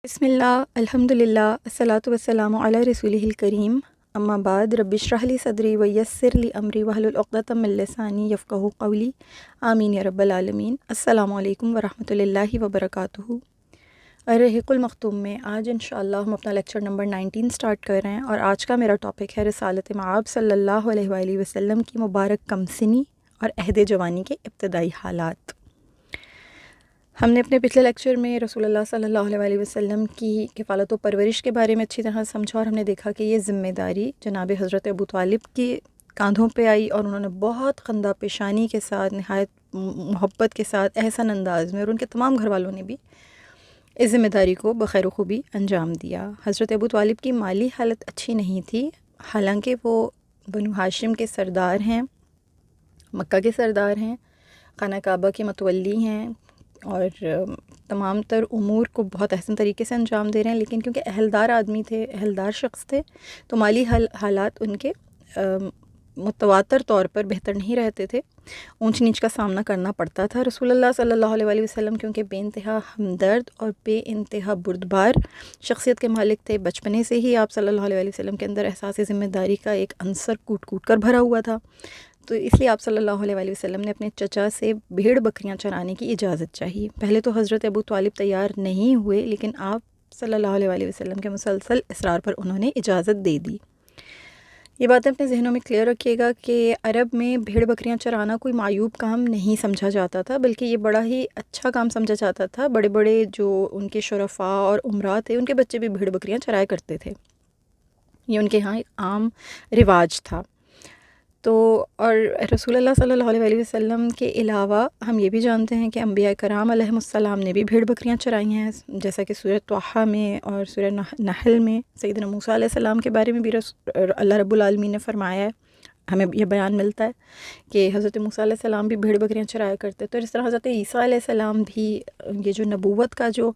بسم اللہ الحمد للہ الصلاۃ والسلام علی رسولہ الکریم اما بعد رب اشرح لی صدری ویسر لی امری واحلل عقدۃ من لسانی یفقہوا قولی آمین یا رب العالمین۔ السلام علیکم ورحمۃ اللہ وبرکاتہ۔ الرحیق المختوم میں آج انشاءاللہ ہم اپنا لیکچر نمبر 19 سٹارٹ کر رہے ہیں، اور آج کا میرا ٹاپک ہے رسالت مآب صلی اللہ علیہ وآلہ وسلم کی مبارک کمسنی اور عہد جوانی کے ابتدائی حالات۔ ہم نے اپنے پچھلے لیکچر میں رسول اللہ صلی اللہ علیہ وآلہ وسلم کی کفالت و پرورش کے بارے میں اچھی طرح سمجھا، اور ہم نے دیکھا کہ یہ ذمہ داری جناب حضرت ابو طالب کی کاندھوں پہ آئی، اور انہوں نے بہت خندہ پیشانی کے ساتھ، نہایت محبت کے ساتھ، احسن انداز میں، اور ان کے تمام گھر والوں نے بھی اس ذمہ داری کو بخیر و خوبی انجام دیا۔ حضرت ابو طالب کی مالی حالت اچھی نہیں تھی، حالانکہ وہ بنو ہاشم کے سردار ہیں، مکہ کے سردار ہیں، خانہ کعبہ کے متولی ہیں، اور تمام تر امور کو بہت احسن طریقے سے انجام دے رہے ہیں، لیکن کیونکہ اہلدار آدمی تھے، اہلدار شخص تھے، تو مالی حالات ان کے متواتر طور پر بہتر نہیں رہتے تھے، اونچ نیچ کا سامنا کرنا پڑتا تھا۔ رسول اللہ صلی اللہ علیہ وآلہ وسلم کیونکہ بے انتہا ہمدرد اور بے انتہا بردبار شخصیت کے مالک تھے، بچپنے سے ہی آپ صلی اللہ علیہ وآلہ وسلم کے اندر احساس ذمہ داری کا ایک عنصر کوٹ کوٹ کر بھرا ہوا تھا، تو اس لیے آپ صلی اللہ علیہ وآلہ وسلم نے اپنے چچا سے بھیڑ بکریاں چرانے کی اجازت چاہی۔ پہلے تو حضرت ابو طالب تیار نہیں ہوئے، لیکن آپ صلی اللہ علیہ وآلہ وسلم کے مسلسل اصرار پر انہوں نے اجازت دے دی۔ یہ باتیں اپنے ذہنوں میں کلیئر رکھیے گا کہ عرب میں بھیڑ بکریاں چرانا کوئی معیوب کام نہیں سمجھا جاتا تھا، بلکہ یہ بڑا ہی اچھا کام سمجھا جاتا تھا۔ بڑے بڑے جو ان کے شرفاء اور امراء تھے، ان کے بچے بھی بھیڑ بکریاں چرایا کرتے تھے، یہ ان کے ہاں ایک عام رواج تھا۔ تو اور رسول اللہ صلی اللہ علیہ وآلہ وسلم کے علاوہ ہم یہ بھی جانتے ہیں کہ انبیاء کرام علیہم السلام نے بھی بھیڑ بکریاں چرائی ہیں، جیسا کہ سورہ طٰہٰ میں اور سورہ نحل میں سیدنا موسیٰ علیہ السلام کے بارے میں بھی اللہ رب العالمین نے فرمایا ہے، ہمیں یہ بیان ملتا ہے کہ حضرت موسیٰ علیہ السلام بھی بھیڑ بکریاں چرایا کرتے۔ تو اس طرح حضرت عیسیٰ علیہ السلام بھی یہ جو نبوت کا جو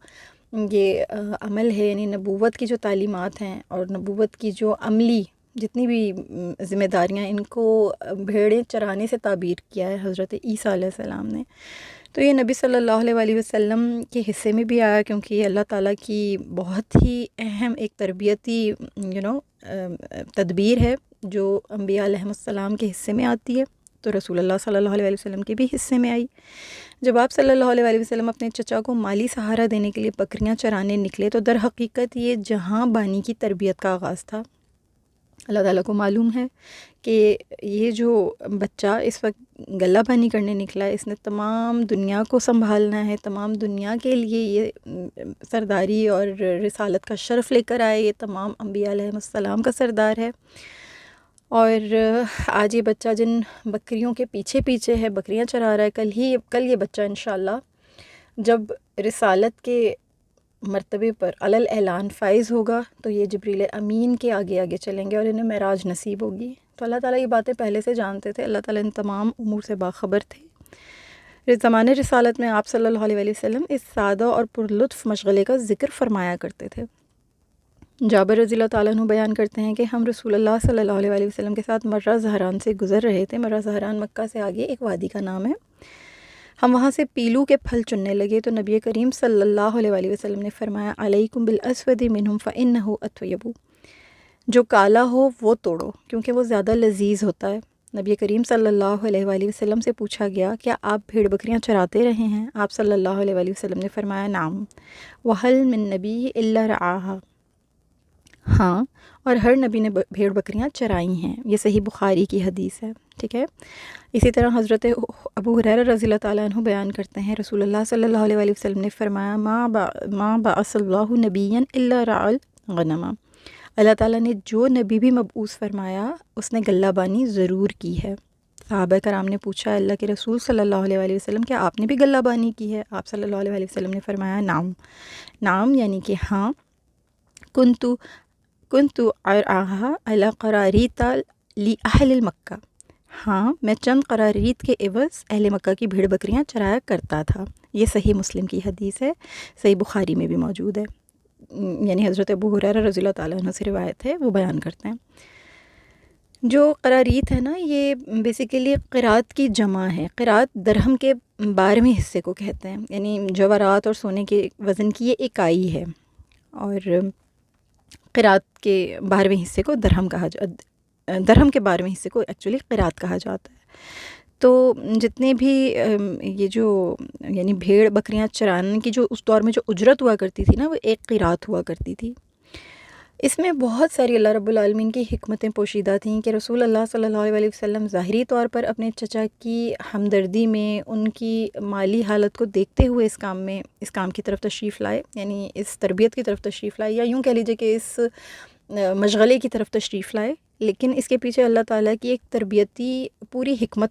یہ عمل ہے، یعنی نبوت کی جو تعلیمات ہیں اور نبوت کی جو عملی جتنی بھی ذمہ داریاں، ان کو بھیڑیں چرانے سے تعبیر کیا ہے حضرت عیسیٰ علیہ السلام نے۔ تو یہ نبی صلی اللہ علیہ وآلہ وسلم کے حصے میں بھی آیا، کیونکہ یہ اللہ تعالیٰ کی بہت ہی اہم ایک تربیتی تدبیر ہے جو انبیاء علیہم السلام کے حصے میں آتی ہے، تو رسول اللہ صلی اللہ علیہ وآلہ وسلم کے بھی حصے میں آئی۔ جب آپ صلی اللہ علیہ وآلہ وسلم اپنے چچا کو مالی سہارا دینے کے لیے بکریاں چرانے نکلے، تو در حقیقت یہ جہاں بانی کی تربیت کا آغاز تھا۔ اللہ تعالیٰ کو معلوم ہے کہ یہ جو بچہ اس وقت غلہ بانی کرنے نکلا ہے، اس نے تمام دنیا کو سنبھالنا ہے، تمام دنیا کے لیے یہ سرداری اور رسالت کا شرف لے کر آئے، یہ تمام انبیاء علیہ السلام کا سردار ہے، اور آج یہ بچہ جن بکریوں کے پیچھے پیچھے ہے، بکریاں چرا رہا ہے، کل یہ بچہ انشاءاللہ جب رسالت کے مرتبے پر علل اعلان فائز ہوگا، تو یہ جبریل امین کے آگے آگے چلیں گے اور انہیں معراج نصیب ہوگی۔ تو اللہ تعالیٰ یہ باتیں پہلے سے جانتے تھے، اللہ تعالیٰ ان تمام امور سے باخبر تھے۔ زمانے رسالت میں آپ صلی اللہ علیہ وآلہ وسلم اس سادہ اور پرلطف مشغلے کا ذکر فرمایا کرتے تھے۔ جابر رضی اللہ تعالیٰ عنہ بیان کرتے ہیں کہ ہم رسول اللہ صلی اللہ علیہ وآلہ وسلم کے ساتھ مرہ زہران سے گزر رہے تھے۔ مرہ زہران مکہ سے آگے ایک وادی کا نام ہے۔ ہم وہاں سے پیلو کے پھل چننے لگے، تو نبی کریم صلی اللہ علیہ وآلہ وسلم نے فرمایا، علیکم بالاسود منہم فإنہ اطیب، جو کالا ہو وہ توڑو کیونکہ وہ زیادہ لذیذ ہوتا ہے۔ نبی کریم صلی اللہ علیہ وآلہ وسلم سے پوچھا گیا، کیا آپ بھیڑ بکریاں چراتے رہے ہیں؟ آپ صلی اللہ علیہ وآلہ وسلم نے فرمایا، نعم، وہل من نبی الا رعاہا، ہاں، اور ہر نبی نے بھیڑ بکریاں چرائی ہیں۔ یہ صحیح بخاری کی حدیث ہے، ٹھیک ہے۔ اسی طرح حضرت ابو ہریرہ رضی اللہ تعالیٰ عنہ بیان کرتے ہیں، رسول اللہ صلی اللہ علیہ وآلہ وسلم نے فرمایا، ما بعث اللہ نبیا الا رعى الغنم، اللہ تعالیٰ نے جو نبی بھی مبعوث فرمایا اس نے غلہ بانی ضرور کی ہے۔ صحابہ کرام نے پوچھا، اللہ کے رسول صلی اللہ علیہ وآلہ وسلم، کیا آپ نے بھی غلہ بانی کی ہے؟ آپ صلی اللہ علیہ وآلہ وسلم نے فرمایا، نعم، نعم یعنی کہ ہاں، کنتو ارعاها علی قراریط لأہل مکہ، ہاں میں چند قراریط کے عوض اہل مکہ کی بھیڑ بکریاں چرایا کرتا تھا۔ یہ صحیح مسلم کی حدیث ہے، صحیح بخاری میں بھی موجود ہے، یعنی حضرت ابو ہریرہ رضی اللہ تعالیٰ عنہ سے روایت ہے، وہ بیان کرتے ہیں۔ جو قراریط ہے نا، یہ بیسیکلی قرات کی جمع ہے۔ قرات درہم کے 12ویں حصے کو کہتے ہیں، یعنی جواہرات اور سونے کے وزن کی یہ اکائی ہے۔ اور قرات کے 12ویں حصے کو درہم کہا درہم کے 12ویں حصے کو ایکچولی قرات کہا جاتا ہے۔ تو جتنے بھی یہ جو یعنی بھیڑ بکریاں چرانے کی جو اس دور میں جو اجرت ہوا کرتی تھی نا، وہ ایک قرات ہوا کرتی تھی۔ اس میں بہت ساری اللہ رب العالمین کی حکمتیں پوشیدہ تھیں کہ رسول اللہ صلی اللہ علیہ وسلم ظاہری طور پر اپنے چچا کی ہمدردی میں، ان کی مالی حالت کو دیکھتے ہوئے اس کام کی طرف تشریف لائے، یعنی اس تربیت کی طرف تشریف لائے، یا یوں کہہ لیجیے کہ اس مشغلے کی طرف تشریف لائے، لیکن اس کے پیچھے اللہ تعالیٰ کی ایک تربیتی پوری حکمت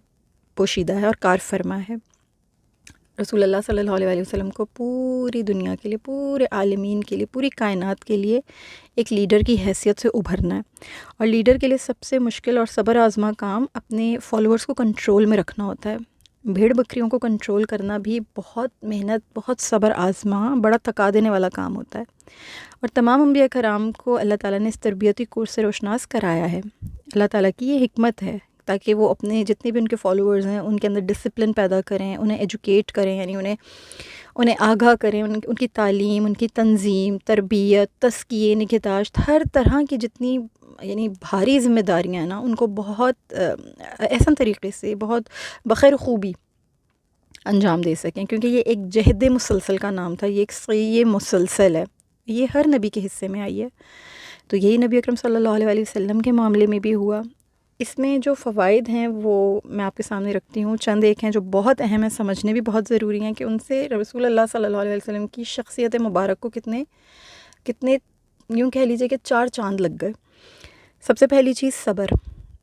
پوشیدہ ہے اور کار فرما ہے۔ رسول اللہ صلی اللہ علیہ وسلم کو پوری دنیا کے لیے، پورے عالمین کے لیے، پوری کائنات کے لیے ایک لیڈر کی حیثیت سے ابھرنا ہے، اور لیڈر کے لیے سب سے مشکل اور صبر آزما کام اپنے فالوورز کو کنٹرول میں رکھنا ہوتا ہے۔ بھیڑ بکریوں کو کنٹرول کرنا بھی بہت محنت، بہت صبر آزما، بڑا تھکا دینے والا کام ہوتا ہے، اور تمام انبیاء کرام کو اللہ تعالیٰ نے اس تربیتی کورس سے روشناس کرایا ہے۔ اللہ تعالیٰ کی یہ حکمت ہے تاکہ وہ اپنے جتنے بھی ان کے فالوورز ہیں ان کے اندر ڈسپلن پیدا کریں، انہیں ایجوکیٹ کریں، یعنی انہیں آگاہ کریں، ان کی تعلیم، ان کی تنظیم، تربیت، تزکیے، نگہداشت، ہر طرح کی جتنی یعنی بھاری ذمہ داریاں ہیں نا، ان کو بہت احسن طریقے سے، بہت بخیر خوبی انجام دے سکیں، کیونکہ یہ ایک جہد مسلسل کا نام تھا، یہ ایک یہ مسلسل ہے، یہ ہر نبی کے حصے میں آئی ہے۔ تو یہی نبی اکرم صلی اللہ علیہ وسلم کے معاملے میں بھی ہوا۔ اس میں جو فوائد ہیں وہ میں آپ کے سامنے رکھتی ہوں، چند ایک ہیں جو بہت اہم ہیں، سمجھنے بھی بہت ضروری ہیں، کہ ان سے رسول اللہ صلی اللہ علیہ وسلم کی شخصیت مبارک کو کتنے یوں کہہ لیجیے کہ 4 چاند لگ گئے۔ سب سے پہلی چیز صبر۔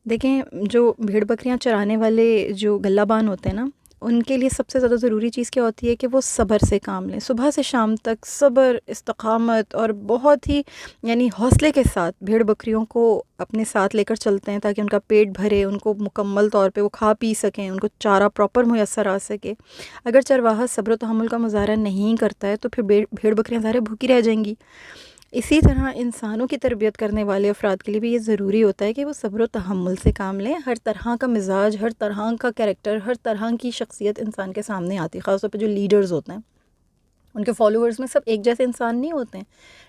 دیکھیں، جو بھیڑ بکریاں چرانے والے جو گلہ بان ہوتے ہیں نا، ان کے لیے سب سے زیادہ ضروری چیز کیا ہوتی ہے کہ وہ صبر سے کام لیں، صبح سے شام تک صبر، استقامت اور بہت ہی یعنی حوصلے کے ساتھ بھیڑ بکریوں کو اپنے ساتھ لے کر چلتے ہیں، تاکہ ان کا پیٹ بھرے، ان کو مکمل طور پہ وہ کھا پی سکیں، ان کو چارہ پراپر میسر آ سکے۔ اگر چرواہا صبر و تحمل کا مظاہرہ نہیں کرتا ہے تو پھر بھیڑ بکریاں ظاہر بھوکی رہ جائیں گی۔ اسی طرح انسانوں کی تربیت کرنے والے افراد کے لیے بھی یہ ضروری ہوتا ہے کہ وہ صبر و تحمل سے کام لیں۔ ہر طرح کا مزاج، ہر طرح کا کریکٹر، ہر طرح کی شخصیت انسان کے سامنے آتی ہے، خاص طور پہ جو لیڈرز ہوتے ہیں، ان کے فالوورز میں سب ایک جیسے انسان نہیں ہوتے ہیں،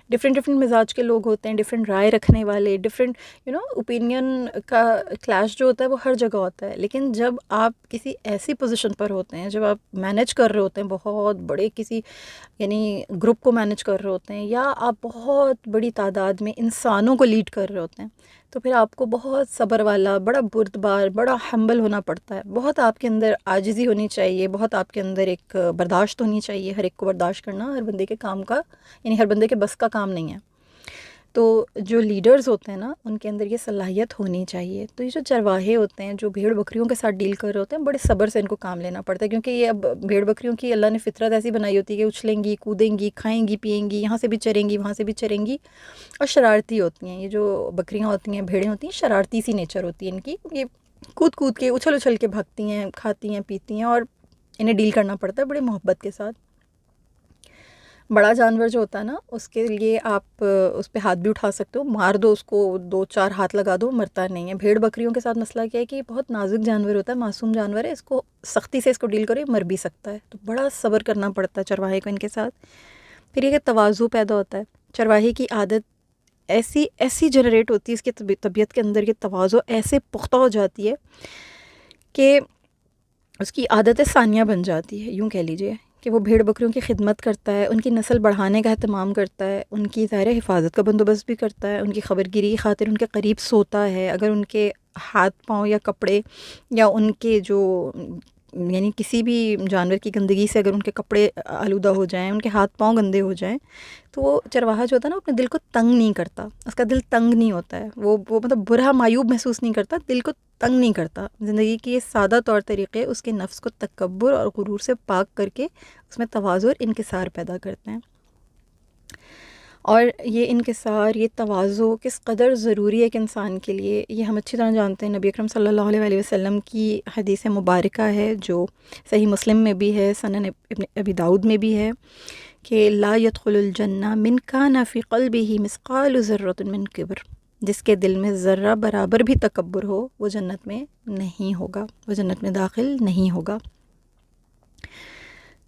ڈفرینٹ مزاج کے لوگ ہوتے ہیں، ڈفرینٹ رائے رکھنے والے، ڈفرینٹ اوپینین کا کلیش جو ہوتا ہے وہ ہر جگہ ہوتا ہے۔ لیکن جب آپ کسی ایسی پوزیشن پر ہوتے ہیں، جب آپ مینیج کر رہے ہوتے ہیں بہت بڑے کسی یعنی گروپ کو مینیج کر رہے ہوتے ہیں، یا آپ بہت بڑی تعداد میں انسانوں کو لیڈ کر رہے ہوتے ہیں، تو پھر آپ کو بہت صبر والا، بڑا بردبار، بڑا ہمبل ہونا پڑتا ہے، بہت آپ کے اندر عاجزی ہونی چاہیے، بہت آپ کے اندر ایک برداشت ہونی چاہیے۔ ہر ایک کو برداشت کرنا ہر بندے کے کام کا یعنی ہر بندے کے بس کا کام نہیں ہے۔ تو جو لیڈرز ہوتے ہیں نا، ان کے اندر یہ صلاحیت ہونی چاہیے۔ تو یہ جو چرواہے ہوتے ہیں، جو بھیڑ بکریوں کے ساتھ ڈیل کر رہے ہوتے ہیں، بڑے صبر سے ان کو کام لینا پڑتا ہے، کیونکہ یہ اب بھیڑ بکریوں کی اللہ نے فطرت ایسی بنائی ہوتی ہے کہ اچھلیں گی، کودیں گی، کھائیں گی، پئیں گی، یہاں سے بھی چریں گی، وہاں سے بھی چریں گی، اور شرارتی ہوتی ہیں۔ یہ جو بکریاں ہوتی ہیں، بھیڑیں ہوتی ہیں، شرارتی سی نیچر ہوتی ہے ان کی، یہ کود کے اچھل کے بھاگتی ہیں، کھاتی ہیں، پیتی ہیں، اور انہیں ڈیل کرنا پڑتا ہے بڑے محبت کے ساتھ۔ بڑا جانور جو ہوتا ہے نا، اس کے لیے آپ اس پہ ہاتھ بھی اٹھا سکتے ہو، مار دو اس کو، 2-4 ہاتھ لگا دو، مرتا نہیں ہے۔ بھیڑ بکریوں کے ساتھ مسئلہ کیا ہے کہ یہ بہت نازک جانور ہوتا ہے، معصوم جانور ہے، اس کو سختی سے اس کو ڈیل کرو، یہ مر بھی سکتا ہے، تو بڑا صبر کرنا پڑتا ہے چرواہے کو ان کے ساتھ۔ پھر یہ کہ تواضع پیدا ہوتا ہے، چرواہے کی عادت ایسی جنریٹ ہوتی ہے، اس کی طبیعت کے اندر یہ تواضع ایسے پختہ ہو جاتی ہے کہ اس کی عادت ثانیہ بن جاتی ہے، یوں کہہ لیجئے کہ وہ بھیڑ بکریوں کی خدمت کرتا ہے، ان کی نسل بڑھانے کا اہتمام کرتا ہے، ان کی ظاہر حفاظت کا بندوبست بھی کرتا ہے، ان کی خبر گیری کی خاطر ان کے قریب سوتا ہے۔ اگر ان کے ہاتھ پاؤں یا کپڑے یا ان کے جو یعنی کسی بھی جانور کی گندگی سے اگر ان کے کپڑے آلودہ ہو جائیں، ان کے ہاتھ پاؤں گندے ہو جائیں، تو وہ چرواہا جو ہوتا ہے نا، اپنے دل کو تنگ نہیں کرتا، اس کا دل تنگ نہیں ہوتا ہے، وہ مطلب برا معیوب محسوس نہیں کرتا، دل کو تنگ نہیں کرتا۔ زندگی کے یہ سادہ طور طریقے اس کے نفس کو تکبر اور غرور سے پاک کر کے اس میں تواضع اور انکسار پیدا کرتے ہیں۔ اور یہ انکسار، یہ تواضع کس قدر ضروری ہے ایک انسان کے لیے، یہ ہم اچھی طرح جانتے ہیں۔ نبی اکرم صلی اللہ علیہ وسلم کی حدیث مبارکہ ہے جو صحیح مسلم میں بھی ہے، سنن ابن ابی داؤد میں بھی ہے، کہ لا يدخل الجنہ من کان فی قلبہ مثقال ذرۃ من کبر، جس کے دل میں ذرہ برابر بھی تکبر ہو، وہ جنت میں نہیں ہوگا، وہ جنت میں داخل نہیں ہوگا۔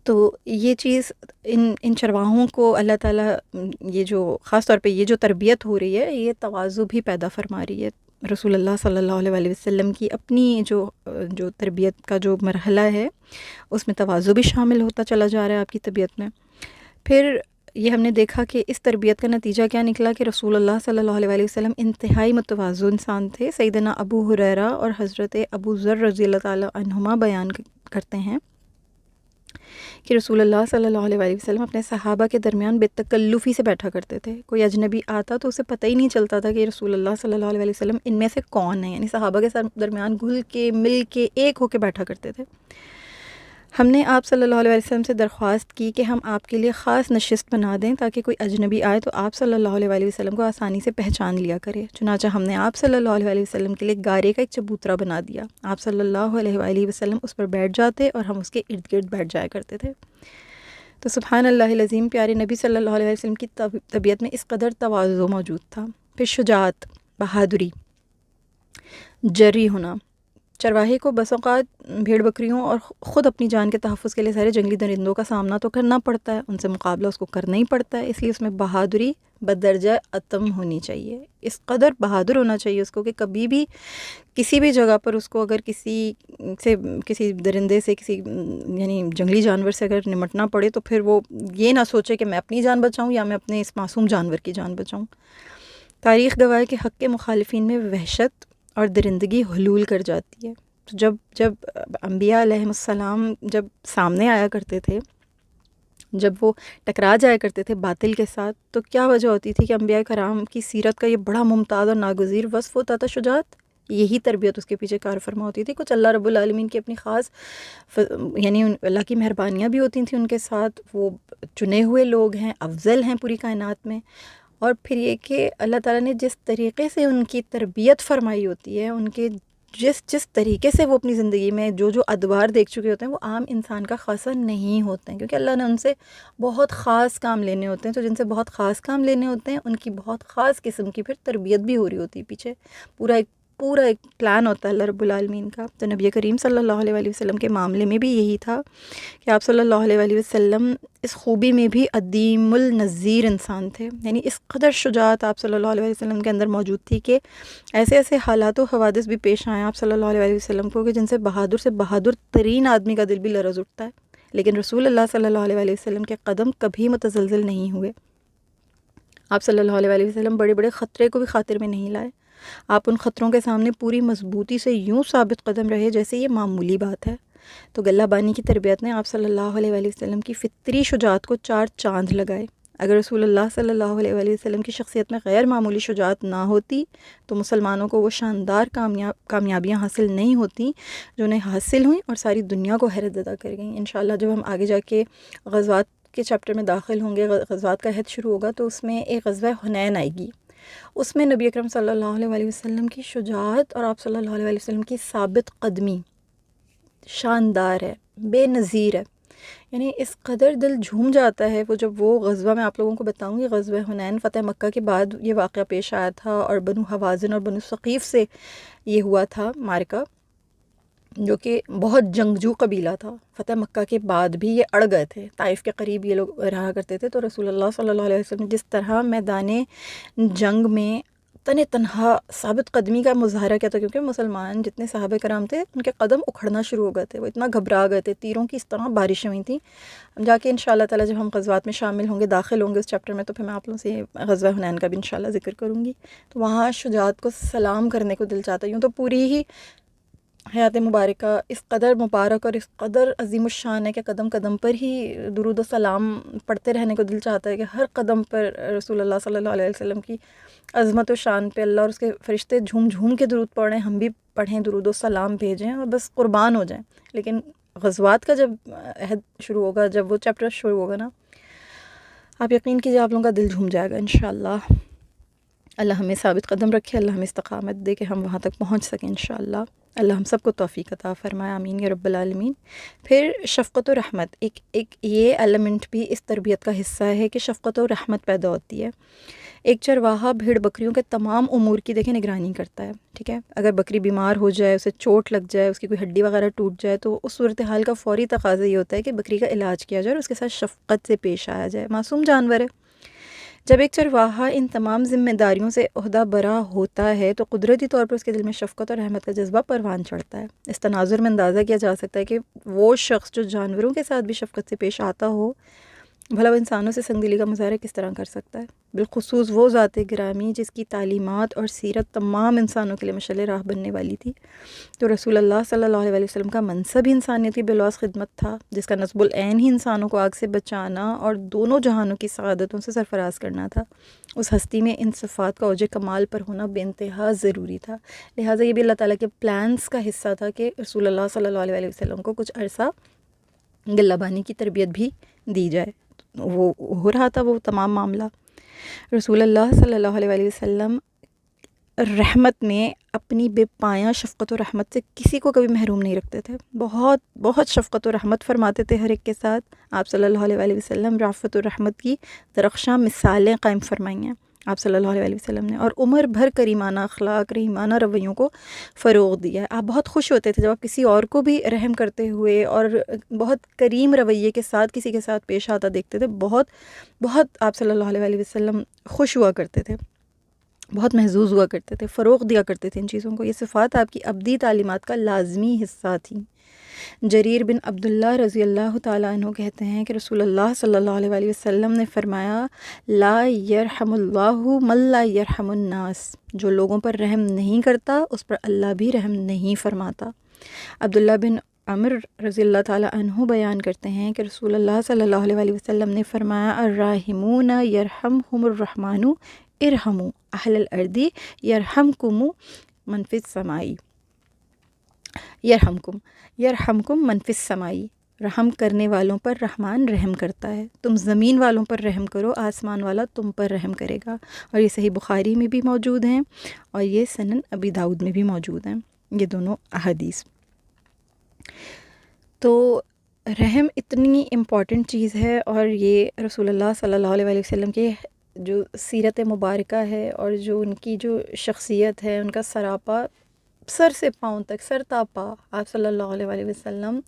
تو یہ چیز ان چرواہوں کو اللہ تعالیٰ یہ جو خاص طور پہ یہ جو تربیت ہو رہی ہے یہ تواضع بھی پیدا فرما رہی ہے. رسول اللہ صلی اللہ علیہ وسلم کی اپنی جو تربیت کا جو مرحلہ ہے اس میں تواضع بھی شامل ہوتا چلا جا رہا ہے آپ کی طبیعت میں. پھر یہ ہم نے دیکھا کہ اس تربیت کا نتیجہ کیا نکلا کہ رسول اللہ صلی اللہ علیہ وسلم انتہائی متواضع انسان تھے. سیدنا ابو ہریرہ اور حضرت ابو ذر رضی اللہ تعالیٰ عنہما بیان کرتے ہیں کہ رسول اللہ صلی اللہ علیہ وسلم اپنے صحابہ کے درمیان بے تکلفی سے بیٹھا کرتے تھے. کوئی اجنبی آتا تو اسے پتہ ہی نہیں چلتا تھا کہ رسول اللہ صلی اللہ علیہ وسلم ان میں سے کون ہے. یعنی صحابہ کے درمیان گھل کے مل کے ایک ہو کے بیٹھا کرتے تھے. ہم نے آپ صلی اللہ علیہ وسلم سے درخواست کی کہ ہم آپ کے لیے خاص نشست بنا دیں تاکہ کوئی اجنبی آئے تو آپ صلی اللہ علیہ وسلم کو آسانی سے پہچان لیا کرے. چنانچہ ہم نے آپ صلی اللہ علیہ وسلم کے لیے گارے کا ایک چبوترا بنا دیا. آپ صلی اللہ علیہ وسلم اس پر بیٹھ جاتے اور ہم اس کے ارد گرد بیٹھ جایا کرتے تھے. تو سبحان اللہ العظیم، پیارے نبی صلی اللہ علیہ وسلم کی طبیعت میں اس قدر تواضع موجود تھا. پھر شجاعت، بہادری، جری ہونا. چرواہے کو بس اوقات بھیڑ بکریوں اور خود اپنی جان کے تحفظ کے لیے سارے جنگلی درندوں کا سامنا تو کرنا پڑتا ہے، ان سے مقابلہ اس کو کرنا ہی پڑتا ہے. اس لیے اس میں بہادری بدرجہ اتم ہونی چاہیے. اس قدر بہادر ہونا چاہیے اس کو کہ کبھی بھی کسی بھی جگہ پر اس کو اگر کسی درندے سے یعنی جنگلی جانور سے اگر نمٹنا پڑے تو پھر وہ یہ نہ سوچے کہ میں اپنی جان بچاؤں یا میں اپنے اس معصوم جانور کی جان بچاؤں. تاریخ گواہ ہے کہ حق کے مخالفین میں وحشت اور درندگی حلول کر جاتی ہے. تو جب انبیاء علیہ السلام جب سامنے آیا کرتے تھے، جب وہ ٹکرا جایا کرتے تھے باطل کے ساتھ، تو کیا وجہ ہوتی تھی کہ انبیاء کرام کی سیرت کا یہ بڑا ممتاز اور ناگزیر وصف ہوتا تھا شجاعت. یہی تربیت اس کے پیچھے کار فرما ہوتی تھی. کچھ اللہ رب العالمین کی اپنی خاص یعنی اللہ کی مہربانیاں بھی ہوتی تھیں ان کے ساتھ. وہ چنے ہوئے لوگ ہیں، افضل ہیں پوری کائنات میں. اور پھر یہ کہ اللہ تعالیٰ نے جس طریقے سے ان کی تربیت فرمائی ہوتی ہے، ان کے جس طریقے سے وہ اپنی زندگی میں جو ادوار دیکھ چکے ہوتے ہیں وہ عام انسان کا خاصا نہیں ہوتے ہیں، کیونکہ اللہ نے ان سے بہت خاص کام لینے ہوتے ہیں. تو جن سے بہت خاص کام لینے ہوتے ہیں ان کی بہت خاص قسم کی پھر تربیت بھی ہو رہی ہوتی ہے. پیچھے پورا ایک پلان ہوتا ہے اللہ رب العالمین کا. تو نبی کریم صلی اللہ علیہ وسلم کے معاملے میں بھی یہی تھا کہ آپ صلی اللہ علیہ وسلم اس خوبی میں بھی عدیم النظیر انسان تھے. یعنی اس قدر شجاعت آپ صلی اللہ علیہ وسلم کے اندر موجود تھی کہ ایسے حالات و حوادث بھی پیش آئے آپ صلی اللہ علیہ وسلم کو کہ جن سے بہادر ترین آدمی کا دل بھی لرز اٹھتا ہے. لیکن رسول اللہ صلی اللہ علیہ وسلم کے قدم کبھی متزلزل نہیں ہوئے. آپ صلی اللہ علیہ وسلم بڑے بڑے خطرے کو بھی خاطر میں نہیں لائے. آپ ان خطروں کے سامنے پوری مضبوطی سے یوں ثابت قدم رہے جیسے یہ معمولی بات ہے. تو گلہ بانی کی تربیت نے آپ صلی اللہ علیہ وسلم کی فطری شجاعت کو 4 چاند لگائے. اگر رسول اللہ صلی اللہ علیہ وسلم کی شخصیت میں غیر معمولی شجاعت نہ ہوتی تو مسلمانوں کو وہ شاندار کامیابیاں حاصل نہیں ہوتی جو انہیں حاصل ہوئیں اور ساری دنیا کو حیرت زدہ کر گئیں. انشاءاللہ جب ہم آگے جا کے غزوات کے چیپٹر میں داخل ہوں گے، غزوات کا عہد شروع ہوگا، تو اس میں ایک غزوہ حنین آئے گی. اس میں نبی اکرم صلی اللہ علیہ وسلم کی شجاعت اور آپ صلی اللہ علیہ وسلم کی ثابت قدمی شاندار ہے، بے نظیر ہے. یعنی اس قدر دل جھوم جاتا ہے وہ غزوہ میں آپ لوگوں کو بتاؤں گی. غزوہ حنین فتح مکہ کے بعد یہ واقعہ پیش آیا تھا اور بنو حوازن اور بنو ثقیف سے یہ ہوا تھا مارکہ، جو کہ بہت جنگجو قبیلہ تھا. فتح مکہ کے بعد بھی یہ اڑ گئے تھے، طائف کے قریب یہ لوگ رہا کرتے تھے. تو رسول اللہ صلی اللہ علیہ وسلم جس طرح میدان جنگ میں تنہا ثابت قدمی کا مظاہرہ کیا تھا، کیونکہ مسلمان جتنے صحابہ کرام تھے ان کے قدم اکھڑنا شروع ہو گئے تھے، وہ اتنا گھبرا گئے تھے، تیروں کی اس طرح بارشیں ہوئی تھیں. جا کے انشاءاللہ تعالیٰ جب ہم غزوات میں شامل ہوں گے، داخل ہوں گے اس چیپٹر میں، تو پھر میں آپ لوگوں سے غزوہ حنین کا بھی انشاءاللہ ذکر کروں گی. تو وہاں شجاعت کو سلام کرنے کو دل چاہتا ہے. یوں تو پوری ہی حیات مبارکہ اس قدر مبارک اور اس قدر عظیم الشان ہے کہ قدم قدم پر ہی درود و سلام پڑھتے رہنے کو دل چاہتا ہے کہ ہر قدم پر رسول اللہ صلی اللہ علیہ وسلم کی عظمت و شان پہ اللہ اور اس کے فرشتے جھوم جھوم کے درود پڑھیں، ہم بھی پڑھیں، درود و سلام بھیجیں اور بس قربان ہو جائیں. لیکن غزوات کا جب عہد شروع ہوگا، جب وہ چیپٹر شروع ہوگا نا، آپ یقین کیجئے آپ لوگوں کا دل جھوم جائے گا انشاءاللہ. اللہ ہمیں ثابت قدم رکھے، اللہ ہمیں استقامت دے کہ ہم وہاں تک پہنچ سکیں انشاءاللہ. اللہ ہم سب کو توفیق عطا فرمائے، آمین یا رب العالمین۔ پھر شفقت و رحمت، ایک یہ ایلیمنٹ بھی اس تربیت کا حصہ ہے کہ شفقت و رحمت پیدا ہوتی ہے۔ ایک چرواہا بھیڑ بکریوں کے تمام امور کی دیکھیں نگرانی کرتا ہے، ٹھیک ہے۔ اگر بکری بیمار ہو جائے، اسے چوٹ لگ جائے، اس کی کوئی ہڈی وغیرہ ٹوٹ جائے، تو اس صورتحال کا فوری تقاضا یہ ہوتا ہے کہ بکری کا علاج کیا جائے اور اس کے ساتھ شفقت سے پیش آیا جائے، معصوم جانور ہے۔ جب ایک چرواہا ان تمام ذمہ داریوں سے عہدہ برا ہوتا ہے تو قدرتی طور پر اس کے دل میں شفقت اور رحمت کا جذبہ پروان چڑھتا ہے۔ اس تناظر میں اندازہ کیا جا سکتا ہے کہ وہ شخص جو جانوروں کے ساتھ بھی شفقت سے پیش آتا ہو، بھلا وہ انسانوں سے سنگ دلی کا مظاہرہ کس طرح کر سکتا ہے، بالخصوص وہ ذات گرامی جس کی تعلیمات اور سیرت تمام انسانوں کے لیے مشعل راہ بننے والی تھی۔ تو رسول اللہ صلی اللہ علیہ وسلم کا منصب ہی انسانیتی بلواس خدمت تھا، جس کا نصب العین ہی انسانوں کو آگ سے بچانا اور دونوں جہانوں کی سعادتوں سے سرفراز کرنا تھا۔ اس ہستی میں ان صفات کا اوج کمال پر ہونا بے انتہا ضروری تھا، لہٰذا یہ بھی اللہ تعالیٰ کے پلانز کا حصہ تھا کہ رسول اللہ صلی اللہ علیہ وسلم کو کچھ عرصہ غلہ بانی کی تربیت بھی دی جائے۔ وہ ہو رہا تھا وہ تمام معاملہ۔ رسول اللہ صلی اللہ علیہ وسلم رحمت میں اپنی بے پایاں شفقت و رحمت سے کسی کو کبھی محروم نہیں رکھتے تھے، بہت بہت شفقت و رحمت فرماتے تھے ہر ایک کے ساتھ۔ آپ صلی اللہ علیہ وسلم رافت و رحمت کی درخشاں مثالیں قائم فرمائی ہیں آپ صلی اللہ علیہ وسلم نے، اور عمر بھر کریمانہ اخلاق، رحیمانہ رویوں کو فروغ دیا ہے۔ آپ بہت خوش ہوتے تھے جب آپ کسی اور کو بھی رحم کرتے ہوئے اور بہت کریم رویے کے ساتھ کسی کے ساتھ پیش آتا دیکھتے تھے، بہت آپ صلی اللہ علیہ وسلم خوش ہوا کرتے تھے، بہت محظوظ ہوا کرتے تھے، فروغ دیا کرتے تھے ان چیزوں کو۔ یہ صفات آپ کی ابدی تعلیمات کا لازمی حصہ تھیں۔ جریر بن عبداللہ رضی اللہ تعالیٰ عنہ کہتے ہیں کہ رسول اللہ صلی اللہ علیہ وسلم نے فرمایا، لا یرحم اللہ من لا یرحم الناس، جو لوگوں پر رحم نہیں کرتا اس پر اللہ بھی رحم نہیں فرماتا۔ عبداللہ بن عمر رضی اللہ تعالیٰ عنہ بیان کرتے ہیں کہ رسول اللہ صلی اللہ علیہ وسلم نے فرمایا، الراحمون یرحمہم الرحمن ارحموا اہل الارض یرحمکم من فی السماء، یرحمکم من فی السماء، رحم کرنے والوں پر رحمان رحم کرتا ہے، تم زمین والوں پر رحم کرو، آسمان والا تم پر رحم کرے گا۔ اور یہ صحیح بخاری میں بھی موجود ہیں اور یہ سنن ابی داؤد میں بھی موجود ہیں، یہ دونوں احادیث۔ تو رحم اتنی امپورٹنٹ چیز ہے، اور یہ رسول اللہ صلی اللہ علیہ وسلم کی جو سیرت مبارکہ ہے اور جو ان کی جو شخصیت ہے، ان کا سراپا سر سے پاؤں تک، سر تا پا آپ صلی اللہ علیہ وسلم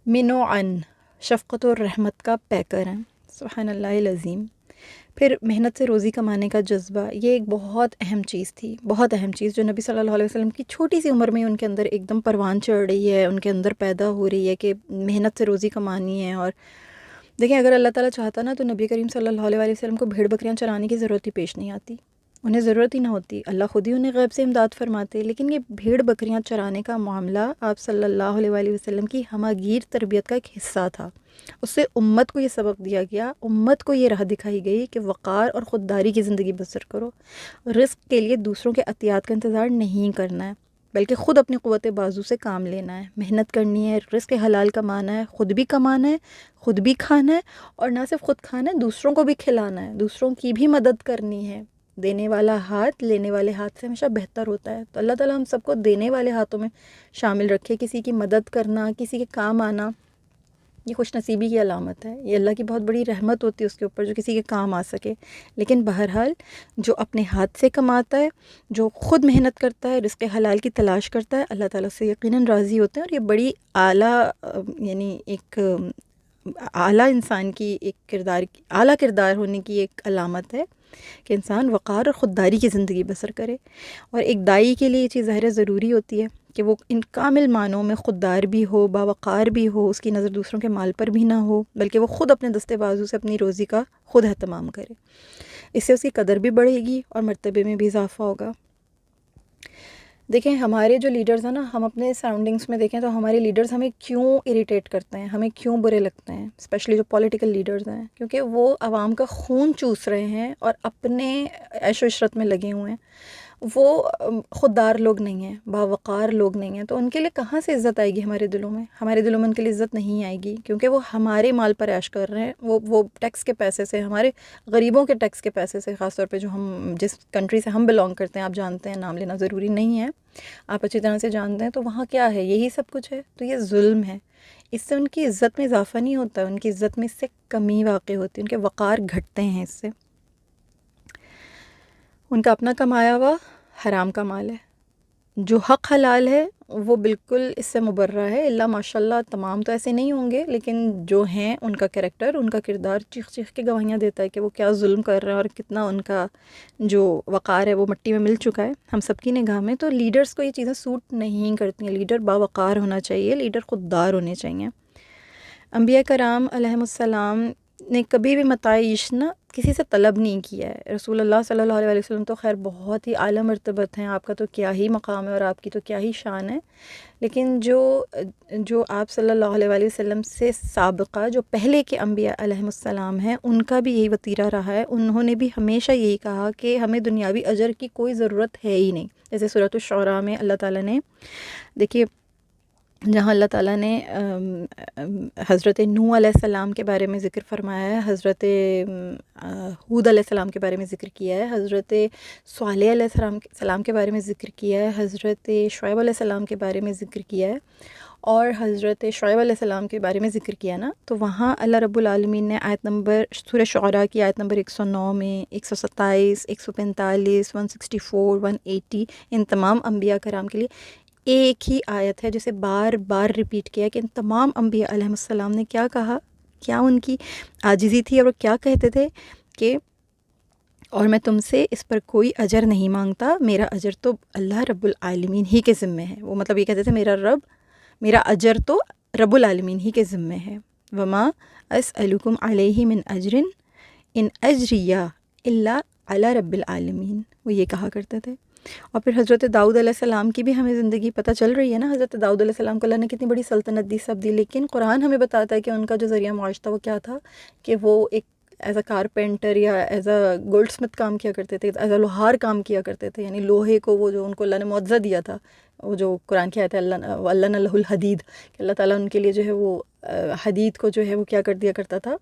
من و عن شفقت اور رحمت کا پیکر ہیں، سبحان اللہ العظیم۔ پھر محنت سے روزی کمانے کا جذبہ، یہ ایک بہت اہم چیز تھی، بہت اہم چیز جو نبی صلی اللہ علیہ وسلم کی چھوٹی سی عمر میں ان کے اندر ایک دم پروان چڑھ رہی ہے، ان کے اندر پیدا ہو رہی ہے کہ محنت سے روزی کمانی ہے۔ اور دیکھیں اگر اللہ تعالیٰ چاہتا نا تو نبی کریم صلی اللہ علیہ وسلم کو بھیڑ بکریاں چرانے کی ضرورت ہی پیش نہیں آتی، انہیں ضرورت ہی نہ ہوتی، اللہ خود ہی انہیں غیب سے امداد فرماتے۔ لیکن یہ بھیڑ بکریاں چرانے کا معاملہ آپ صلی اللہ علیہ وسلم کی ہماگیر تربیت کا ایک حصہ تھا۔ اس سے امت کو یہ سبق دیا گیا، امت کو یہ راہ دکھائی گئی کہ وقار اور خودداری کی زندگی بسر کرو، رزق کے لیے دوسروں کے عطیات کا انتظار نہیں کرنا ہے، بلکہ خود اپنی قوت بازو سے کام لینا ہے، محنت کرنی ہے، رزق حلال کمانا ہے، خود بھی کمانا ہے، خود بھی کھانا ہے، اور نہ صرف خود کھانا ہے، دوسروں کو بھی کھلانا ہے، دوسروں کی بھی مدد کرنی ہے۔ دینے والا ہاتھ لینے والے ہاتھ سے ہمیشہ بہتر ہوتا ہے، تو اللہ تعالیٰ ہم سب کو دینے والے ہاتھوں میں شامل رکھے۔ کسی کی مدد کرنا، کسی کے کام آنا، یہ خوش نصیبی کی علامت ہے، یہ اللہ کی بہت بڑی رحمت ہوتی ہے اس کے اوپر جو کسی کے کام آ سکے۔ لیکن بہرحال جو اپنے ہاتھ سے کماتا ہے، جو خود محنت کرتا ہے، رزق حلال کی تلاش کرتا ہے، اللہ تعالیٰ سے یقیناً راضی ہوتے ہیں، اور یہ بڑی اعلیٰ یعنی ایک اعلیٰ انسان کی ایک اعلیٰ کردار ہونے کی ایک علامت ہے کہ انسان وقار اور خودداری کی زندگی بسر کرے۔ اور ایک دائی کے لیے یہ چیز ظاہر ضروری ہوتی ہے کہ وہ ان کامل معنوں میں خوددار بھی ہو، باوقار بھی ہو، اس کی نظر دوسروں کے مال پر بھی نہ ہو، بلکہ وہ خود اپنے دستے بازو سے اپنی روزی کا خود اہتمام کرے۔ اس سے اس کی قدر بھی بڑھے گی اور مرتبے میں بھی اضافہ ہوگا۔ دیکھیں ہمارے جو لیڈرز ہیں نا، ہم اپنے سراؤنڈنگس میں دیکھیں تو ہمارے لیڈرز ہمیں کیوں اریٹیٹ کرتے ہیں، ہمیں کیوں برے لگتے ہیں، اسپیشلی جو پولیٹیکل لیڈرز ہیں، کیونکہ وہ عوام کا خون چوس رہے ہیں اور اپنے عیش و عشرت میں لگے ہوئے ہیں۔ وہ خوددار لوگ نہیں ہیں، باوقار لوگ نہیں ہیں، تو ان کے لیے کہاں سے عزت آئے گی ہمارے دلوں میں؟ ہمارے دلوں میں ان کے لیے عزت نہیں آئے گی، کیونکہ وہ ہمارے مال پر عیش کر رہے ہیں، وہ ٹیکس کے پیسے سے، ہمارے غریبوں کے ٹیکس کے پیسے سے، خاص طور پہ جو ہم جس کنٹری سے ہم بلانگ کرتے ہیں، آپ جانتے ہیں، نام لینا ضروری نہیں ہے، آپ اچھی طرح سے جانتے ہیں، تو وہاں کیا ہے؟ یہی سب کچھ ہے، تو یہ ظلم ہے۔ اس سے ان کی عزت میں اضافہ نہیں ہوتا، ان کی عزت میں اس سے کمی واقع ہوتی ہے، ان کے وقار گھٹتے ہیں اس سے۔ ان کا اپنا کمایا ہوا حرام کا مال ہے، جو حق حلال ہے وہ بالکل اس سے مبرہ ہے، اللہ ماشاء اللہ تمام تو ایسے نہیں ہوں گے، لیکن جو ہیں ان کا کریکٹر، ان کا کردار چیخ چیخ کے گواہیاں دیتا ہے کہ وہ کیا ظلم کر رہے ہیں اور کتنا ان کا جو وقار ہے وہ مٹی میں مل چکا ہے ہم سب کی نگاہ میں۔ تو لیڈرز کو یہ چیزیں سوٹ نہیں کرتی ہیں، لیڈر باوقار ہونا چاہیے، لیڈر خوددار ہونے چاہیے۔ انبیاء کرام علیہم السلام نے کبھی بھی متاع عیش کسی سے طلب نہیں کیا ہے۔ رسول اللہ صلی اللہ علیہ وسلم تو خیر بہت ہی اعلیٰ مرتبت ہیں، آپ کا تو کیا ہی مقام ہے اور آپ کی تو کیا ہی شان ہے، لیکن جو آپ صلی اللہ علیہ وسلم سے سابقہ جو پہلے کے انبیاء علیہم السلام ہیں، ان کا بھی یہی وتیرہ رہا ہے۔ انہوں نے بھی ہمیشہ یہی کہا کہ ہمیں دنیاوی اجر کی کوئی ضرورت ہے ہی نہیں۔ جیسے سورۃ الشعراء میں اللہ تعالیٰ نے، دیکھیے، جہاں اللہ تعالیٰ نے حضرت نوح علیہ السلام کے بارے میں ذکر فرمایا ہے، حضرت ہود علیہ السلام کے بارے میں ذکر کیا ہے، حضرت صالح علیہ السلام کے بارے میں ذکر کیا ہے، حضرت شعیب علیہ السلام کے بارے میں ذکر کیا ہے، اور حضرت شعیب علیہ السلام کے بارے میں ذکر کیا نا، تو وہاں اللہ رب العالمین نے آیت نمبر سورہ شعراء کی آیت نمبر 109 میں، 127، 145، 164، 180، ان تمام انبیاء کرام کے لیے ایک ہی آیت ہے جسے بار بار ریپیٹ کیا کہ ان تمام انبیاء علیہ السلام نے کیا کہا، کیا ان کی عاجزی تھی، اور وہ کیا کہتے تھے کہ اور میں تم سے اس پر کوئی اجر نہیں مانگتا، میرا اجر تو اللہ رب العالمین ہی کے ذمے ہے۔ وہ مطلب یہ کہتے تھے میرا اجر تو رب العالمین ہی کے ذمے ہے۔ وما اسألکم علیہ من اجر ان اجریہ الا علی رب العالمین، وہ یہ کہا کرتے تھے۔ اور پھر حضرت داؤد علیہ السلام کی بھی ہمیں زندگی پتہ چل رہی ہے نا، حضرت داؤد علیہ السلام کو اللہ نے کتنی بڑی سلطنت دی، سب دی، لیکن قرآن ہمیں بتاتا ہے کہ ان کا جو ذریعہ معاش تھا وہ کیا تھا، کہ وہ ایک ایز اے کارپینٹر یا ایز اے گولڈ سمتھ کام کیا کرتے تھے، ایز اے لوہار کام کیا کرتے تھے، یعنی لوہے کو وہ جو ان کو اللہ نے معجزہ دیا تھا، وہ جو قرآن کی آیت ہے وَأَلَّنَ لَهُ الْحَدِيدَ، کہ اللہ تعالیٰ ان کے لیے جو ہے وہ حدید کو جو ہے وہ کیا کر دیا کرتا تھا،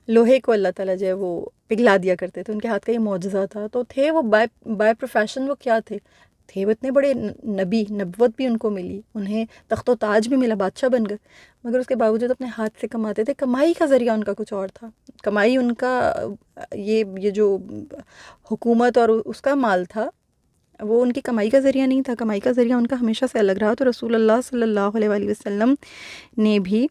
لوہے کو اللہ تعالیٰ جو ہے وہ پگھلا دیا کرتے تھے، ان کے ہاتھ کا یہ معجزہ تھا۔ تو تھے وہ بائی پروفیشن وہ کیا تھے وہ اتنے بڑے نبی، نبوت بھی ان کو ملی، انہیں تخت و تاج بھی ملا، بادشاہ بن گئے، مگر اس کے باوجود اپنے ہاتھ سے کماتے تھے۔ کمائی کا ذریعہ ان کا کچھ اور تھا، کمائی ان کا یہ جو حکومت اور اس کا مال تھا وہ ان کی کمائی کا ذریعہ نہیں تھا، کمائی کا ذریعہ ان کا ہمیشہ سے الگ رہا۔ تو رسول اللہ صلی اللہ علیہ وآلہ وسلم نے بھی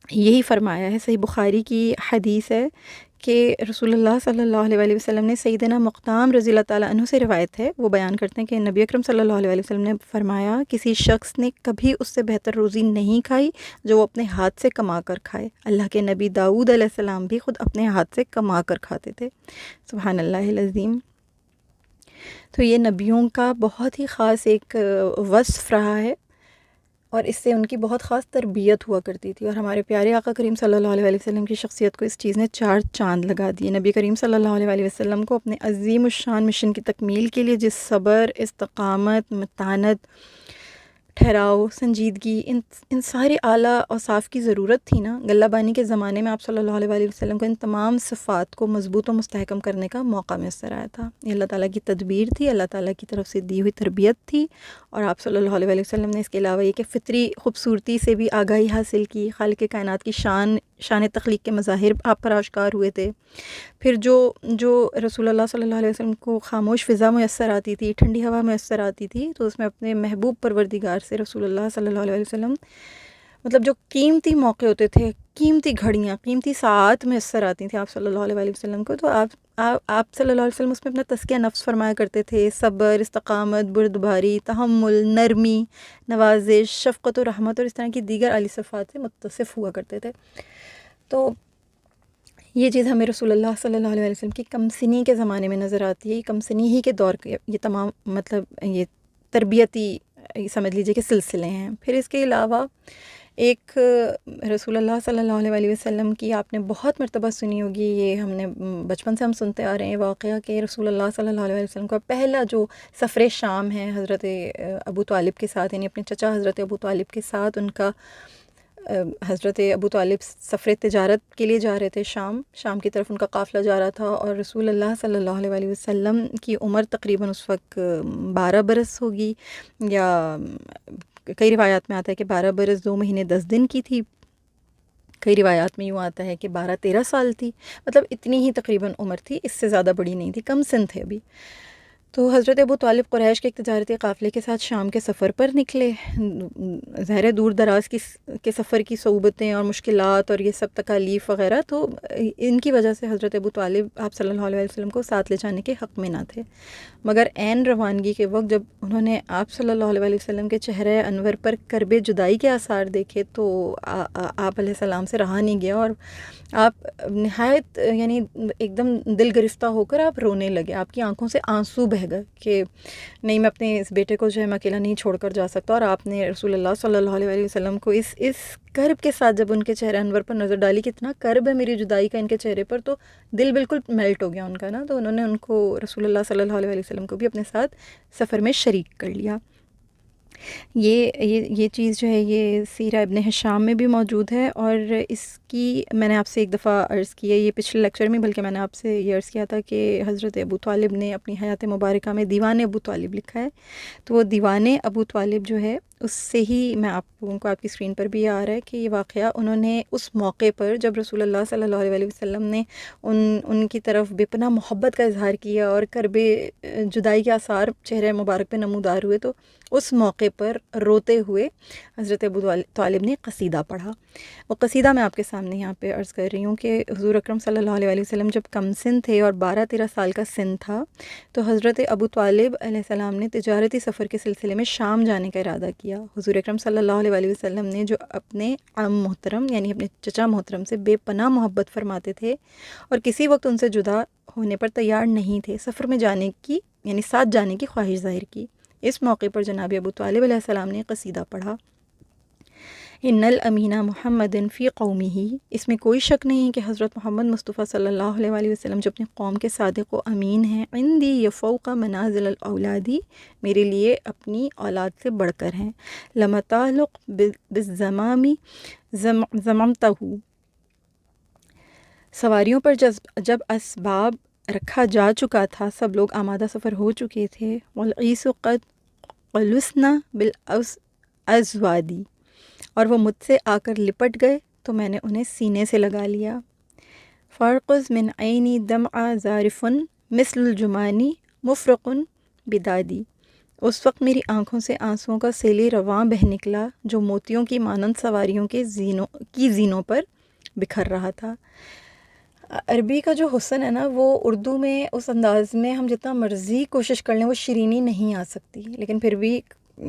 یہی فرمایا ہے، صحیح بخاری کی حدیث ہے کہ رسول اللہ صلی اللہ علیہ وآلہ وسلم نے سیدنا مقدام رضی اللہ تعالیٰ عنہ سے روایت ہے، وہ بیان کرتے ہیں کہ نبی اکرم صلی اللہ علیہ وآلہ وسلم نے فرمایا، کسی شخص نے کبھی اس سے بہتر روزی نہیں کھائی جو وہ اپنے ہاتھ سے کما کر کھائے۔ اللہ کے نبی داؤد علیہ السلام بھی خود اپنے ہاتھ سے کما کر کھاتے تھے، سبحان اللہ العظیم۔ تو یہ نبیوں کا بہت ہی خاص ایک وصف رہا ہے، اور اس سے ان کی بہت خاص تربیت ہوا کرتی تھی، اور ہمارے پیارے آقا کریم صلی اللہ علیہ وآلہ وسلم کی شخصیت کو اس چیز نے 4 چاند لگا دیے۔ نبی کریم صلی اللہ علیہ وآلہ وسلم کو اپنے عظیم الشان مشن کی تکمیل کے لیے جس صبر، استقامت، متانت، ٹھہراؤ، سنجیدگی، ان سارے اعلیٰ اوصاف کی ضرورت تھی نا، غلہ بانی کے زمانے میں آپ صلی اللہ علیہ وآلہ وسلم کو ان تمام صفات کو مضبوط و مستحکم کرنے کا موقع میسر آیا تھا۔ یہ اللہ تعالیٰ کی تدبیر تھی، اللہ تعالیٰ کی طرف سے دی ہوئی تربیت تھی، اور آپ صلی اللہ علیہ وآلہ وسلم نے اس کے علاوہ یہ کہ فطری خوبصورتی سے بھی آگاہی حاصل کی، خالق کائنات کی شان تخلیق کے مظاہر آپ پر آشکار ہوئے تھے۔ پھر جو رسول اللہ صلی اللہ علیہ وسلم کو خاموش فضا میسر آتی تھی، ٹھنڈی ہوا میسر آتی تھی، تو اس میں اپنے محبوب پروردگار سے رسول اللہ صلی اللہ علیہ وسلم مطلب جو قیمتی موقع ہوتے تھے، قیمتی گھڑیاں، قیمتی ساعات میسر آتی تھیں آپ صلی اللہ علیہ وسلم کو، تو آپ صلی اللہ علیہ وسلم اس میں اپنا تزکیہ نفس فرمایا کرتے تھے، صبر، استقامت، بردباری، تحمل، نرمی، نوازش، شفقت و رحمت اور اس طرح کی دیگر اعلی صفات سے متصف ہوا کرتے تھے۔ تو یہ چیز ہمیں رسول اللہ صلی اللہ علیہ وسلم کی کم سنی کے زمانے میں نظر آتی ہے، کم سنی ہی کے دور کے یہ تمام مطلب یہ تربیتی سمجھ لیجئے کہ سلسلے ہیں۔ پھر اس کے علاوہ ایک رسول اللہ صلی اللہ علیہ وسلم کی آپ نے بہت مرتبہ سنی ہوگی، یہ ہم نے بچپن سے ہم سنتے آ رہے ہیں واقعہ، کہ رسول اللہ صلی اللہ علیہ وسلم کا پہلا جو سفر شام ہے حضرت ابو طالب کے ساتھ، یعنی اپنے چچا حضرت ابو طالب کے ساتھ ان کا حضرت ابو طالب سفر تجارت کے لیے جا رہے تھے، شام کی طرف ان کا قافلہ جا رہا تھا، اور رسول اللہ صلی اللہ علیہ وسلم کی عمر تقریباً اس وقت 12 برس ہوگی، یا کئی روایات میں آتا ہے کہ 12 برس 2 مہینے 10 دن کی تھی، کئی روایات میں یوں آتا ہے کہ 12-13 سال تھی، مطلب اتنی ہی تقریباً عمر تھی، اس سے زیادہ بڑی نہیں تھی، کم سن تھے ابھی۔ تو حضرت ابو طالب قریش کے ایک تجارتی قافلے کے ساتھ شام کے سفر پر نکلے۔ ظاہر دور دراز کے سفر کی صعوبتیں اور مشکلات اور یہ سب تکالیف وغیرہ، تو ان کی وجہ سے حضرت ابو طالب آپ صلی اللہ علیہ وسلم کو ساتھ لے جانے کے حق میں نہ تھے، مگر عین روانگی کے وقت جب انہوں نے آپ صلی اللہ علیہ وسلم کے چہرے انور پر کرب جدائی کے آثار دیکھے تو آپ علیہ السلام سے رہا نہیں گیا، اور آپ نہایت یعنی ایک دم دل گرفتہ ہو کر آپ رونے لگے، آپ کی آنکھوں سے آنسو بہہ گئے کہ نہیں، میں اپنے اس بیٹے کو جو ہے میں اکیلا نہیں چھوڑ کر جا سکتا۔ اور آپ نے رسول اللہ صلی اللہ علیہ وسلم کو اس کرب کے ساتھ جب ان کے چہرے انور پر نظر ڈالی کہ اتنا کرب ہے میری جدائی کا ان کے چہرے پر، تو دل بالکل میلٹ ہو گیا ان کا نا، تو انہوں نے ان کو رسول اللہ صلی اللہ علیہ وسلم کو بھی اپنے ساتھ سفر میں شریک کر لیا۔ یہ چیز جو ہے یہ سیرہ ابن ہشام میں بھی موجود ہے، اور اس کی میں نے آپ سے ایک دفعہ عرض کی ہے، یہ پچھلے لیکچر میں، بلکہ میں نے آپ سے یہ عرض کیا تھا کہ حضرت ابو طالب نے اپنی حیات مبارکہ میں دیوان ابو طالب لکھا ہے، تو وہ دیوان ابو طالب جو ہے اس سے ہی میں آپ لوگوں کو آپ کی اسکرین پر بھی آ رہا ہے کہ یہ واقعہ انہوں نے اس موقع پر جب رسول اللہ صلی اللہ علیہ وسلم نے ان کی طرف بے پناہ محبت کا اظہار کیا اور کرب جدائی کے آثار چہرے مبارک پہ نمودار ہوئے، تو اس موقع پر روتے ہوئے حضرت ابو طالب نے قصیدہ پڑھا۔ وہ قصیدہ میں آپ کے سامنے یہاں پہ عرض کر رہی ہوں کہ حضور اکرم صلی اللہ علیہ وسلم جب کم سن تھے اور 12-13 سال کا سن تھا، تو حضرت ابو طالب علیہ السلام نے تجارتی سفر کے سلسلے میں شام جانے کا ارادہ کیا۔ حضور اکرم صلی اللہ علیہ وسلم نے جو اپنے عم محترم یعنی اپنے چچا محترم سے بے پناہ محبت فرماتے تھے اور کسی وقت ان سے جدا ہونے پر تیار نہیں تھے، سفر میں جانے کی یعنی ساتھ جانے کی خواہش ظاہر کی۔ اس موقع پر جناب ابو طالب علیہ السلام نے قصیدہ پڑھا، ان الامینہ محمد فی قومہ، اس میں کوئی شک نہیں کہ حضرت محمد مصطفیٰ صلی اللہ علیہ وسلم جو اپنے قوم کے صادق و امین ہیں، عندی یفوق منازل الاولادی، میرے لیے اپنی اولاد سے بڑھ کر ہیں، لما تعلق بالزمام زممتہ، سواریوں پر جب اسباب رکھا جا چکا تھا، سب لوگ آمادہ سفر ہو چکے تھے، والعیس قد قلسنا بالازوادی، اور وہ مجھ سے آ کر لپٹ گئے تو میں نے انہیں سینے سے لگا لیا، فارقز من عینی دمع ظارفن مثل الجمانی مفرق بدادی، اس وقت میری آنکھوں سے آنسوؤں کا سیلی رواں بہہ نکلا جو موتیوں کی مانند سواریوں کی زینوں پر بکھر رہا تھا۔ عربی کا جو حسن ہے نا، وہ اردو میں اس انداز میں ہم جتنا مرضی کوشش کر لیں وہ شیرینی نہیں آ سکتی، لیکن پھر بھی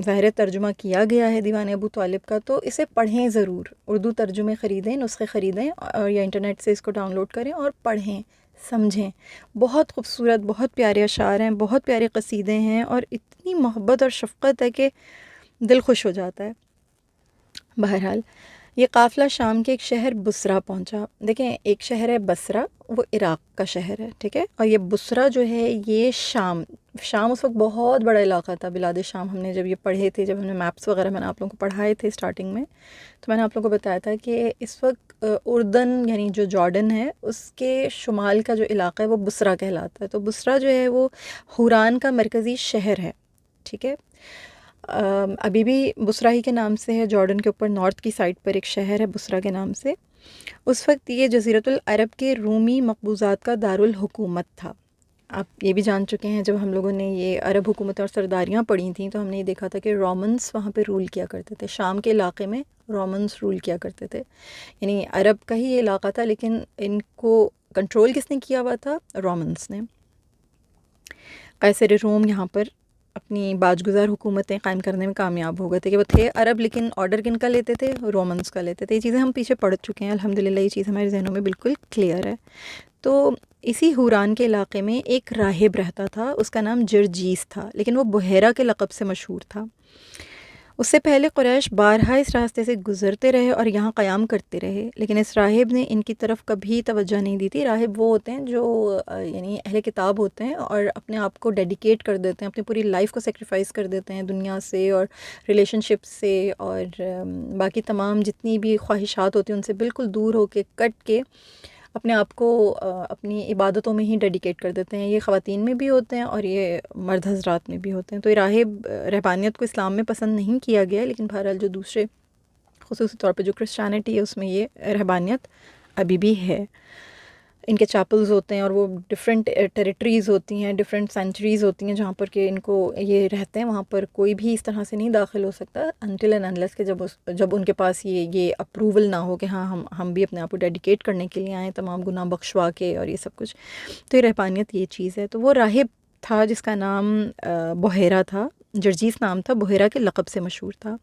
ظاہر ترجمہ کیا گیا ہے دیوان ابو طالب کا، تو اسے پڑھیں ضرور، اردو ترجمے خریدیں، نسخے خریدیں، اور یا انٹرنیٹ سے اس کو ڈاؤن لوڈ کریں اور پڑھیں، سمجھیں۔ بہت خوبصورت، بہت پیارے اشعار ہیں، بہت پیارے قصیدے ہیں، اور اتنی محبت اور شفقت ہے کہ دل خوش ہو جاتا ہے۔ بہرحال یہ قافلہ شام کے ایک شہر بصرہ پہنچا۔ دیکھیں، ایک شہر ہے بصرہ، وہ عراق کا شہر ہے، ٹھیک ہے، اور یہ بصرہ جو ہے یہ شام اس وقت بہت بڑا علاقہ تھا، بلاد شام۔ ہم نے جب یہ پڑھے تھے، جب ہم نے میپس وغیرہ میں نے آپ لوگوں کو پڑھائے تھے اسٹارٹنگ میں، تو میں نے آپ لوگوں کو بتایا تھا کہ اس وقت اردن یعنی جو جارڈن ہے اس کے شمال کا جو علاقہ ہے وہ بصرہ کہلاتا ہے، تو بصرہ جو ہے وہ حوران کا مرکزی شہر ہے، ٹھیک ہے۔ ابھی بھی بصرہ ہی کے نام سے ہے، جارڈن کے اوپر نارتھ کی سائڈ پر ایک شہر ہے بصرہ کے نام سے۔ اس وقت یہ جزیرۃ العرب کے رومی مقبوضات کا دارالحکومت تھا۔ آپ یہ بھی جان چکے ہیں، جب ہم لوگوں نے یہ عرب حکومتیں اور سرداریاں پڑھی تھیں تو ہم نے یہ دیکھا تھا کہ رومنس وہاں پہ رول کیا کرتے تھے، شام کے علاقے میں رومنس رول کیا کرتے تھے، یعنی عرب کا ہی یہ علاقہ تھا، لیکن ان کو کنٹرول کس نے کیا ہوا تھا؟ رومنس نے۔ قیصر روم یہاں پر اپنی باج گزار حکومتیں قائم کرنے میں کامیاب ہو گئے تھے، کہ وہ تھے عرب لیکن آرڈر کن کا لیتے تھے؟ رومنس کا لیتے تھے۔ یہ چیزیں ہم پیچھے پڑھ چکے ہیں الحمدللہ، یہ چیز ہمارے ذہنوں میں بالکل کلیئر ہے۔ تو اسی حوران کے علاقے میں ایک راہب رہتا تھا، اس کا نام جرجیس تھا، لیکن وہ بحیرہ کے لقب سے مشہور تھا، اس سے پہلے قریش بارہا اس راستے سے گزرتے رہے اور یہاں قیام کرتے رہے، لیکن اس راہب نے ان کی طرف کبھی توجہ نہیں دی تھی۔ راہب وہ ہوتے ہیں جو یعنی اہل کتاب ہوتے ہیں اور اپنے آپ کو ڈیڈیکیٹ کر دیتے ہیں، اپنی پوری لائف کو سیکریفائس کر دیتے ہیں دنیا سے اور ریلیشن شپ سے اور باقی تمام جتنی بھی خواہشات ہوتی ہیں ان سے بالکل دور ہو کے کٹ کے اپنے آپ کو اپنی عبادتوں میں ہی ڈیڈیکیٹ کر دیتے ہیں۔ یہ خواتین میں بھی ہوتے ہیں اور یہ مرد حضرات میں بھی ہوتے ہیں۔ تو یہ راہب رہبانیت کو اسلام میں پسند نہیں کیا گیا، لیکن بہرحال جو دوسرے خصوصی طور پہ جو کرسچینٹی ہے اس میں یہ رہبانیت ابھی بھی ہے۔ ان کے چیپلز ہوتے ہیں اور وہ ڈفرینٹ ٹیریٹریز ہوتی ہیں، ڈفرینٹ سینچریز ہوتی ہیں جہاں پر کہ ان کو یہ رہتے ہیں، وہاں پر کوئی بھی اس طرح سے نہیں داخل ہو سکتا انٹل اینڈ انلیس کہ جب ان کے پاس یہ اپروول نہ ہو کہ ہاں ہم بھی اپنے آپ کو ڈیڈیکیٹ کرنے کے لیے آئیں، تمام گناہ بخشوا کے اور یہ سب کچھ۔ تو یہ رہبانیت یہ چیز ہے۔ تو وہ راہب تھا جس کا نام بحیرہ تھا، جرجیس نام تھا، بحیرہ کے لقب سے مشہور تھا۔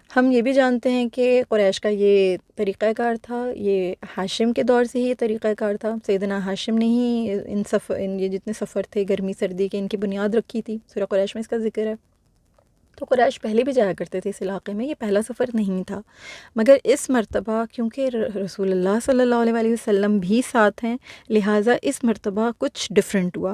ہم یہ بھی جانتے ہیں کہ قریش کا یہ طریقہ کار تھا، یہ ہاشم کے دور سے ہی یہ طریقہ کار تھا۔ سیدنا ہاشم نے ہی ان یہ جتنے سفر تھے گرمی سردی کے، ان کی بنیاد رکھی تھی۔ سورہ قریش میں اس کا ذکر ہے۔ تو قریش پہلے بھی جایا کرتے تھے اس علاقے میں، یہ پہلا سفر نہیں تھا، مگر اس مرتبہ کیونکہ رسول اللہ صلی اللہ علیہ وآلہ وسلم بھی ساتھ ہیں، لہٰذا اس مرتبہ کچھ ڈفرینٹ ہوا۔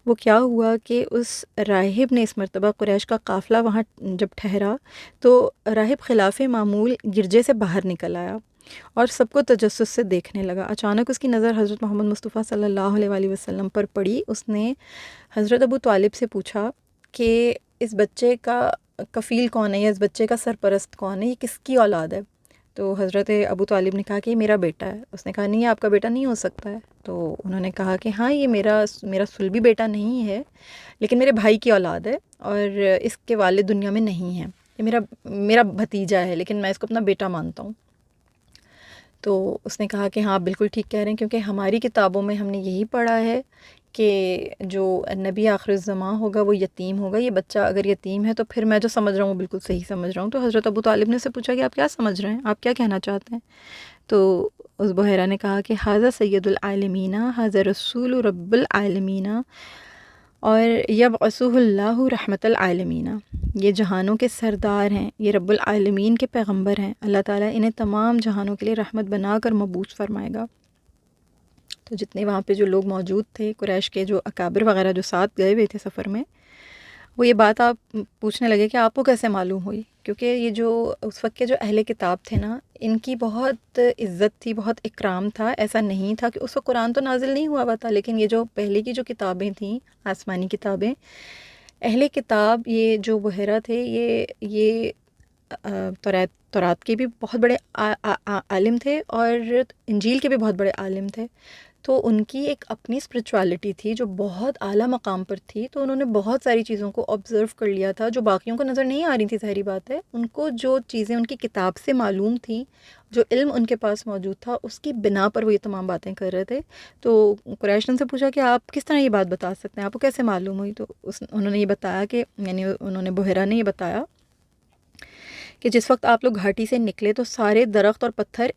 وہ کیا ہوا کہ اس راہب نے اس مرتبہ قریش کا قافلہ وہاں جب ٹھہرا تو راہب خلاف معمول گرجے سے باہر نکل آیا اور سب کو تجسس سے دیکھنے لگا۔ اچانک اس کی نظر حضرت محمد مصطفیٰ صلی اللہ علیہ وآلہ وسلم پر پڑی۔ اس نے حضرت ابو طالب سے پوچھا کہ اس بچے کا کفیل کون ہے یا اس بچے کا سرپرست کون ہے، یہ کس کی اولاد ہے؟ تو حضرت ابو طالب نے کہا کہ یہ میرا بیٹا ہے۔ اس نے کہا نہیں، یہ آپ کا بیٹا نہیں ہو سکتا ہے۔ تو انہوں نے کہا کہ ہاں یہ میرا صلبی بیٹا نہیں ہے، لیکن میرے بھائی کی اولاد ہے اور اس کے والد دنیا میں نہیں ہیں، یہ میرا بھتیجا ہے، لیکن میں اس کو اپنا بیٹا مانتا ہوں۔ تو اس نے کہا کہ ہاں آپ بالکل ٹھیک کہہ رہے ہیں، کیونکہ ہماری کتابوں میں ہم نے یہی پڑھا ہے کہ جو نبی آخر الزماں ہوگا وہ یتیم ہوگا۔ یہ بچہ اگر یتیم ہے تو پھر میں جو سمجھ رہا ہوں وہ بالکل صحیح سمجھ رہا ہوں۔ تو حضرت ابو طالب نے سے پوچھا کہ آپ کیا سمجھ رہے ہیں، آپ کیا کہنا چاہتے ہیں؟ تو اس بحیرہ نے کہا کہ ھذا سید العالمین، ھذا رسول رب العالمین، اور یبعثہ اللہ رحمت العالمین، یہ جہانوں کے سردار ہیں، یہ رب العالمین کے پیغمبر ہیں، اللہ تعالیٰ انہیں تمام جہانوں کے لیے رحمت بنا کر مبعوث فرمائے گا۔ تو جتنے وہاں پہ جو لوگ موجود تھے قریش کے، جو اکابر وغیرہ جو ساتھ گئے ہوئے تھے سفر میں، وہ یہ بات آپ پوچھنے لگے کہ آپ کو کیسے معلوم ہوئی، کیونکہ یہ جو اس وقت کے جو اہل کتاب تھے نا، ان کی بہت عزت تھی، بہت اکرام تھا۔ ایسا نہیں تھا کہ اس وقت قرآن تو نازل نہیں ہوا تھا، لیکن یہ جو پہلے کی جو کتابیں تھیں، آسمانی کتابیں، اہل کتاب یہ جو بحیرہ تھے، یہ تورات کے بھی بہت بڑے عالم تھے اور انجیل کے بھی بہت بڑے عالم تھے۔ تو ان کی ایک اپنی اسپرچوالٹی تھی جو بہت اعلیٰ مقام پر تھی، تو انہوں نے بہت ساری چیزوں کو آبزرو کر لیا تھا جو باقیوں کو نظر نہیں آ رہی تھی۔ ظاہری بات ہے، ان کو جو چیزیں ان کی کتاب سے معلوم تھیں، جو علم ان کے پاس موجود تھا، اس کی بنا پر وہ یہ تمام باتیں کر رہے تھے۔ تو قریش نے ان سے پوچھا کہ آپ کس طرح یہ بات بتا سکتے ہیں، آپ کو کیسے معلوم ہوئی؟ تو انہوں نے یہ بتایا کہ یعنی انہوں نے بحیرہ نے یہ بتایا کہ جس وقت آپ لوگ گھاٹی سے نکلے تو سارے درخت اور پتھر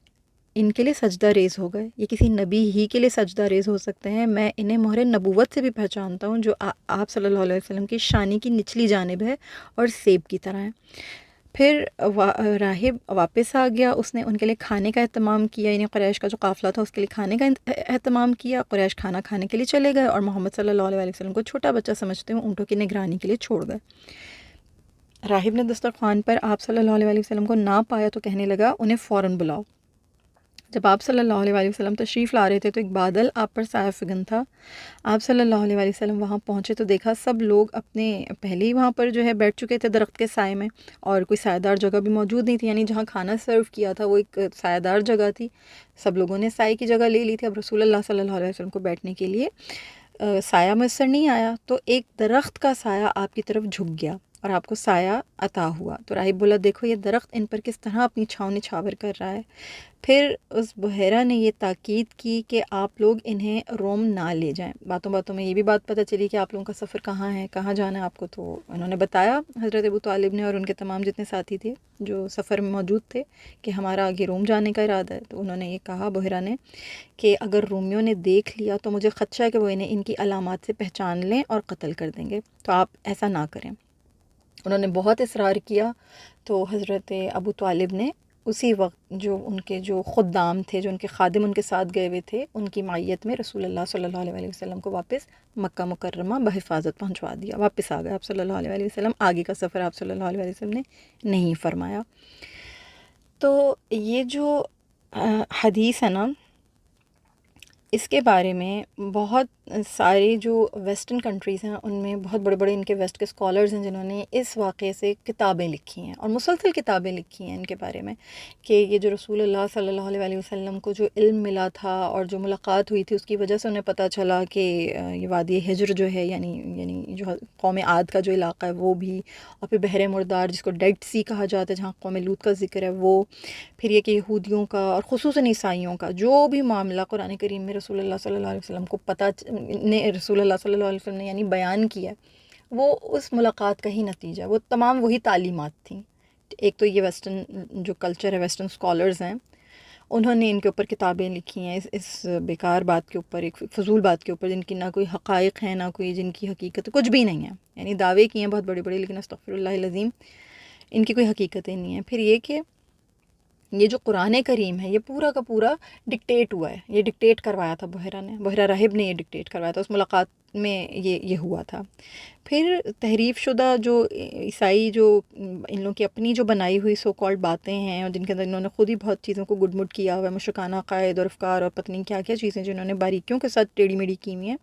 ان کے لیے سجدہ ریز ہو گئے۔ یہ کسی نبی ہی کے لیے سجدہ ریز ہو سکتے ہیں، میں انہیں مہر نبوت سے بھی پہچانتا ہوں جو آپ صلی اللہ علیہ وسلم کی شانی کی نچلی جانب ہے اور سیب کی طرح ہے۔ پھر راہب واپس آ گیا، اس نے ان کے لیے کھانے کا اہتمام کیا، یعنی قریش کا جو قافلہ تھا اس کے لیے کھانے کا اہتمام کیا۔ قریش کھانا کھانے کے لیے چلے گئے اور محمد صلی اللہ علیہ وسلم کو چھوٹا بچہ سمجھتے ہوئے اونٹوں کی نگرانی کے لیے چھوڑ گئے۔ راہب نے دسترخوان پر آپ صلی اللہ علیہ وسلم کو نہ پایا تو کہنے لگا انہیں فوراً بلاؤ۔ جب آپ صلی اللہ علیہ وسلم تشریف لا رہے تھے تو ایک بادل آپ پر سایہ فگن تھا۔ آپ صلی اللہ علیہ وسلم وہاں پہنچے تو دیکھا سب لوگ اپنے پہلے ہی وہاں پر جو ہے بیٹھ چکے تھے درخت کے سائے میں، اور کوئی سایہ دار جگہ بھی موجود نہیں تھی، یعنی جہاں کھانا سرو کیا تھا وہ ایک سایہ دار جگہ تھی۔ سب لوگوں نے سائے کی جگہ لے لی تھی۔ اب رسول اللہ صلی اللہ علیہ وسلم کو بیٹھنے کے لیے سایہ میسر نہیں آیا، تو ایک درخت کا سایہ آپ کی طرف جھک گیا اور آپ کو سایہ عطا ہوا۔ تو راہب بولا دیکھو یہ درخت ان پر کس طرح اپنی چھاؤں نچھاور کر رہا ہے۔ پھر اس بحیرہ نے یہ تاکید کی کہ آپ لوگ انہیں روم نہ لے جائیں۔ باتوں باتوں میں یہ بھی بات پتہ چلی کہ آپ لوگوں کا سفر کہاں ہے، کہاں جانا ہے آپ کو۔ تو انہوں نے بتایا حضرت ابو طالب نے اور ان کے تمام جتنے ساتھی تھے جو سفر میں موجود تھے کہ ہمارا آگے روم جانے کا ارادہ ہے۔ تو انہوں نے یہ کہا بحیرہ نے کہ اگر رومیوں نے دیکھ لیا تو مجھے خدشہ ہے کہ وہ انہیں ان کی علامات سے پہچان لیں اور قتل کر دیں گے، تو آپ ایسا نہ کریں۔ انہوں نے بہت اصرار کیا، تو حضرت ابو طالب نے اسی وقت جو ان کے جو خدام تھے، جو ان کے خادم ان کے ساتھ گئے ہوئے تھے، ان کی معیت میں رسول اللہ صلی اللہ علیہ وسلم کو واپس مکہ مکرمہ بحفاظت پہنچوا دیا، واپس آ گئے آپ صلی اللہ علیہ وسلم۔ آگے کا سفر آپ صلی اللہ علیہ وسلم نے نہیں فرمایا۔ تو یہ جو حدیث ہے نا، اس کے بارے میں بہت سارے جو ویسٹرن کنٹریز ہیں ان میں بہت بڑے بڑے ان کے ویسٹ کے اسکالرز ہیں جنہوں نے اس واقعے سے کتابیں لکھی ہیں، اور مسلسل کتابیں لکھی ہیں ان کے بارے میں، کہ یہ جو رسول اللہ صلی اللہ علیہ وسلم کو جو علم ملا تھا اور جو ملاقات ہوئی تھی، اس کی وجہ سے انہیں پتہ چلا کہ یہ وادی ہجر جو ہے، یعنی جو قوم عاد کا جو علاقہ ہے وہ بھی، اور پھر بحر مردار جس کو ڈیڈ سی کہا جاتا ہے جہاں قوم لوط کا ذکر ہے وہ، پھر یہ کہ یہودیوں کا اور خصوصاً عیسائیوں کا جو بھی معاملہ قرآن کریم میں رسول اللہ صلی اللہ علیہ وسلم کو رسول اللہ صلی اللہ علیہ وسلم نے یعنی بیان کیا، وہ اس ملاقات کا ہی نتیجہ، وہ تمام وہی تعلیمات تھیں۔ ایک تو یہ ویسٹرن جو کلچر ہے، ویسٹرن اسکالرز ہیں، انہوں نے ان کے اوپر کتابیں لکھی ہیں اس بیکار بات کے اوپر، ایک فضول بات کے اوپر، جن کی نہ کوئی حقائق ہیں، نہ کوئی جن کی حقیقت، کچھ بھی نہیں ہے، یعنی دعوے کیے ہیں بہت بڑے بڑے، لیکن استغفر اللہ العظیم ان کی کوئی حقیقتیں نہیں ہیں۔ پھر یہ کہ یہ جو قرآن کریم ہے یہ پورا کا پورا ڈکٹیٹ ہوا ہے، یہ ڈکٹیٹ کروایا تھا بحیرہ نے، بحیرہ راہب نے یہ ڈکٹیٹ کروایا تھا، اس ملاقات میں یہ ہوا تھا۔ پھر تحریف شدہ جو عیسائی جو ان لوگوں کی اپنی جو بنائی ہوئی سو کالڈ باتیں ہیں، اور جن کے اندر انہوں نے خود ہی بہت چیزوں کو گڈ مڈ کیا ہوا ہے، مشرکانہ عقائد اور افکار اور پتہ نہیں کیا کیا چیزیں جنہوں نے باریکیوں کے ساتھ ٹیڑھی میڑھی کی ہوئی ہیں،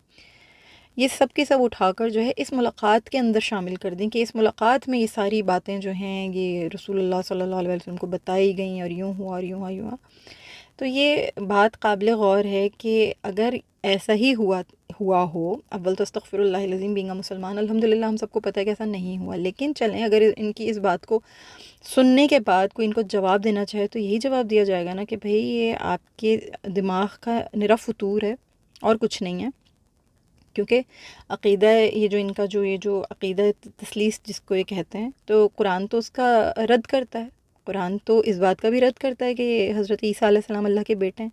یہ سب کے سب اٹھا کر جو ہے اس ملاقات کے اندر شامل کر دیں، کہ اس ملاقات میں یہ ساری باتیں جو ہیں یہ رسول اللہ صلی اللہ علیہ وسلم کو بتائی گئیں، اور یوں ہوا اور یوں ہوا یوں ہوا۔ تو یہ بات قابل غور ہے کہ اگر ایسا ہی ہوا ہو، اول تو استغفر اللہ العظیم، بینگ مسلمان الحمدللہ ہم سب کو پتہ ہے کہ ایسا نہیں ہوا، لیکن چلیں اگر ان کی اس بات کو سننے کے بعد کوئی ان کو جواب دینا چاہے تو یہی جواب دیا جائے گا نا کہ بھئی یہ آپ کے دماغ کا نرا فتور ہے اور کچھ نہیں ہے، کیونکہ عقیدہ یہ جو ان کا یہ جو عقیدہ تثلیث جس کو یہ کہتے ہیں، تو قرآن تو اس کا رد کرتا ہے، قرآن تو اس بات کا بھی رد کرتا ہے کہ یہ حضرت عیسیٰ علیہ السلام اللہ کے بیٹے ہیں،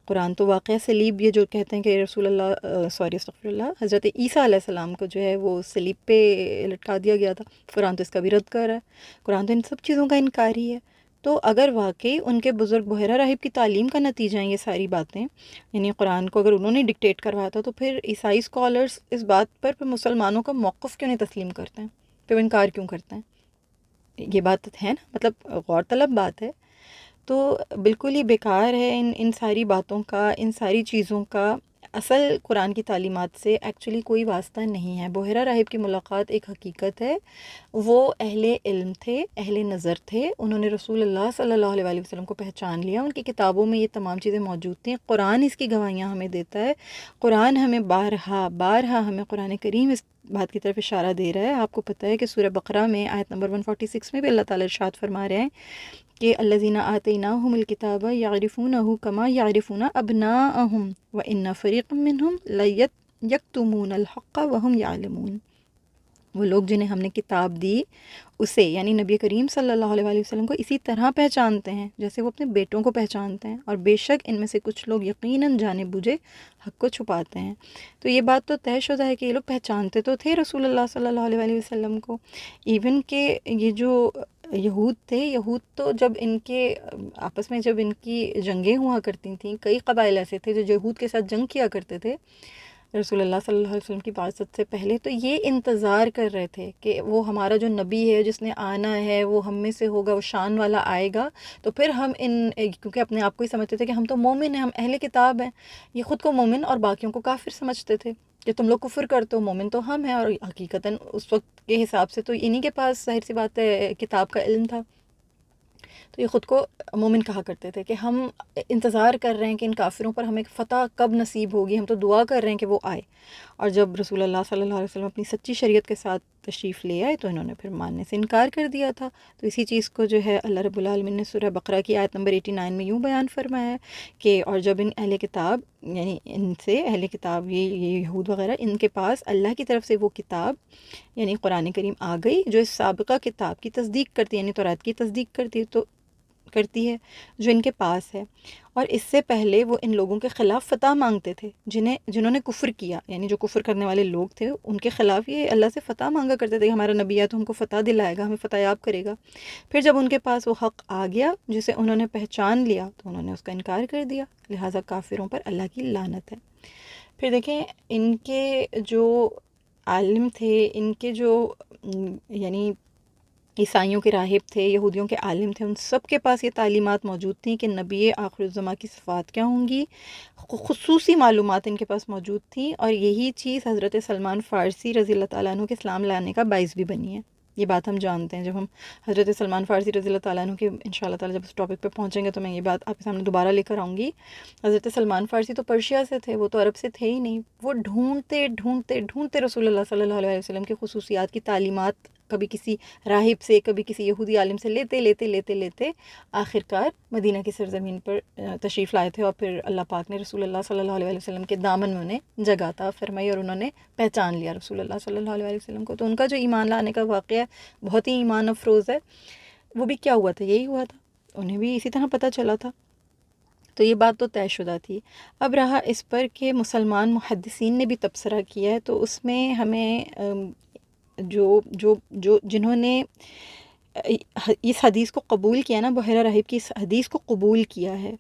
قرآن تو واقعہ صلیب یہ جو کہتے ہیں کہ رسول اللہ استغفر اللہ حضرت عیسیٰ علیہ السلام کو جو ہے وہ صلیب پہ لٹکا دیا گیا تھا، قرآن تو اس کا بھی رد کر رہا ہے، قرآن تو ان سب چیزوں کا انکاری ہے۔ تو اگر واقعی ان کے بزرگ بحیرہ راہب کی تعلیم کا نتیجہ ہیں یہ ساری باتیں، یعنی قرآن کو اگر انہوں نے ڈکٹیٹ کروایا تھا، تو پھر عیسائی اسکالرز اس بات پر پھر مسلمانوں کا موقف کیوں نہیں تسلیم کرتے ہیں، پھر انکار کیوں کرتے ہیں؟ یہ بات ہے نا، مطلب غور طلب بات ہے۔ تو بالکل ہی بیکار ہے ان ساری باتوں کا، ان ساری چیزوں کا اصل قرآن کی تعلیمات سے ایکچولی کوئی واسطہ نہیں ہے۔ بحیرہ راہب کی ملاقات ایک حقیقت ہے، وہ اہل علم تھے، اہل نظر تھے، انہوں نے رسول اللہ صلی اللہ علیہ وسلم کو پہچان لیا، ان کی کتابوں میں یہ تمام چیزیں موجود تھیں، قرآن اس کی گواہیاں ہمیں دیتا ہے، قرآن ہمیں بارہا ہمیں قرآن کریم اس بات کی طرف اشارہ دے رہا ہے۔ آپ کو پتہ ہے کہ سورہ بقرہ میں آیت نمبر 146 میں بھی اللہ تعالیٰ ارشاد فرما رہے ہیں کہ الذین آتیناہم الکتاب یعرفونہ کما یعرفون ابناءہم وان فریقا منہم لیکتمون الحق وہم یعلمون۔ وہ لوگ جنہیں ہم نے کتاب دی اسے یعنی نبی کریم صلی اللہ علیہ وسلم کو اسی طرح پہچانتے ہیں جیسے وہ اپنے بیٹوں کو پہچانتے ہیں، اور بے شک ان میں سے کچھ لوگ یقیناً جانے بوجھے حق کو چھپاتے ہیں۔ تو یہ بات تو طے شدہ ہے کہ یہ لوگ پہچانتے تو تھے رسول اللہ صلی اللہ علیہ وسلم کو، ایون کہ یہ جو یہود تھے، یہود تو جب ان کے آپس میں جب ان کی جنگیں ہوا کرتی تھیں، کئی قبائل ایسے تھے جو یہود کے ساتھ جنگ کیا کرتے تھے رسول اللہ صلی اللہ علیہ وسلم کی بعثت سے پہلے، تو یہ انتظار کر رہے تھے کہ وہ ہمارا جو نبی ہے جس نے آنا ہے وہ ہم میں سے ہوگا، وہ شان والا آئے گا، تو پھر ہم کیونکہ اپنے آپ کو ہی سمجھتے تھے کہ ہم تو مومن ہیں، ہم اہل کتاب ہیں، یہ خود کو مومن اور باقیوں کو کافر سمجھتے تھے کہ تم لوگ کفر کرتے ہو، مومن تو ہم ہیں، اور حقیقتاً اس وقت کے حساب سے تو انہی کے پاس ظاہر سی بات ہے کتاب کا علم تھا، تو یہ خود کو مومن کہا کرتے تھے کہ ہم انتظار کر رہے ہیں کہ ان کافروں پر ہمیں فتح کب نصیب ہوگی، ہم تو دعا کر رہے ہیں کہ وہ آئے۔ اور جب رسول اللہ صلی اللہ علیہ وسلم اپنی سچی شریعت کے ساتھ تشریف لے آئے تو انہوں نے پھر ماننے سے انکار کر دیا تھا۔ تو اسی چیز کو جو ہے اللہ رب العالمین نے سورہ بقرہ کی آیت نمبر 89 میں یوں بیان فرمایا ہے کہ اور جب ان اہل کتاب یعنی ان سے اہل کتاب یہ یہود وغیرہ ان کے پاس اللہ کی طرف سے وہ کتاب یعنی قرآن کریم آ گئی جو اس سابقہ کتاب کی تصدیق کرتی یعنی تورات کی تصدیق کرتی، تو کرتی ہے جو ان کے پاس ہے، اور اس سے پہلے وہ ان لوگوں کے خلاف فتح مانگتے تھے جنہوں نے کفر کیا، یعنی جو کفر کرنے والے لوگ تھے ان کے خلاف یہ اللہ سے فتح مانگا کرتے تھے کہ ہمارا نبی ہے تو ہم کو فتح دلائے گا، ہمیں فتح یاب کرے گا۔ پھر جب ان کے پاس وہ حق آ گیا جسے انہوں نے پہچان لیا تو انہوں نے اس کا انکار کر دیا، لہٰذا کافروں پر اللہ کی لعنت ہے۔ پھر دیکھیں ان کے جو عالم تھے، ان کے جو یعنی عیسائیوں کے راہب تھے، یہودیوں کے عالم تھے، ان سب کے پاس یہ تعلیمات موجود تھیں کہ نبی آخر الزماں کی صفات کیا ہوں گی، خصوصی معلومات ان کے پاس موجود تھیں، اور یہی چیز حضرت سلمان فارسی رضی اللہ تعالیٰ عنہ کے اسلام لانے کا باعث بھی بنی ہے۔ یہ بات ہم جانتے ہیں، جب ہم حضرت سلمان فارسی رضی اللہ تعالیٰ عنہ کے انشاءاللہ تعالیٰ جب اس ٹاپک پہ پہنچیں گے تو میں یہ بات آپ کے سامنے دوبارہ لے کر آؤں گی۔ حضرت سلمان فارسی تو پرشیا سے تھے، وہ تو عرب سے تھے ہی نہیں، وہ ڈھونڈتے ڈھونڈتے ڈھونڈتے رسول اللہ صلی اللہ علیہ وسلم کی خصوصیات کی تعلیمات کبھی کسی راہب سے، کبھی کسی یہودی عالم سے لیتے لیتے لیتے لیتے آخرکار مدینہ کی سرزمین پر تشریف لائے تھے، اور پھر اللہ پاک نے رسول اللہ صلی اللہ علیہ وسلم کے دامن میں انہیں جگہ عطا فرمائی، اور انہوں نے پہچان لیا رسول اللہ صلی اللہ علیہ وسلم کو۔ تو ان کا جو ایمان لانے کا واقعہ بہت ہی ایمان افروز ہے۔ وہ بھی کیا ہوا تھا؟ یہی ہوا تھا، انہیں بھی اسی طرح پتہ چلا تھا۔ تو یہ بات تو طے شدہ تھی۔ اب رہا اس پر کہ مسلمان محدثین نے بھی تبصرہ کیا ہے، تو اس میں ہمیں جنہوں نے اس حدیث کو قبول کیا نا، بحیرہ راہب کی اس حدیث کو قبول کیا ہے،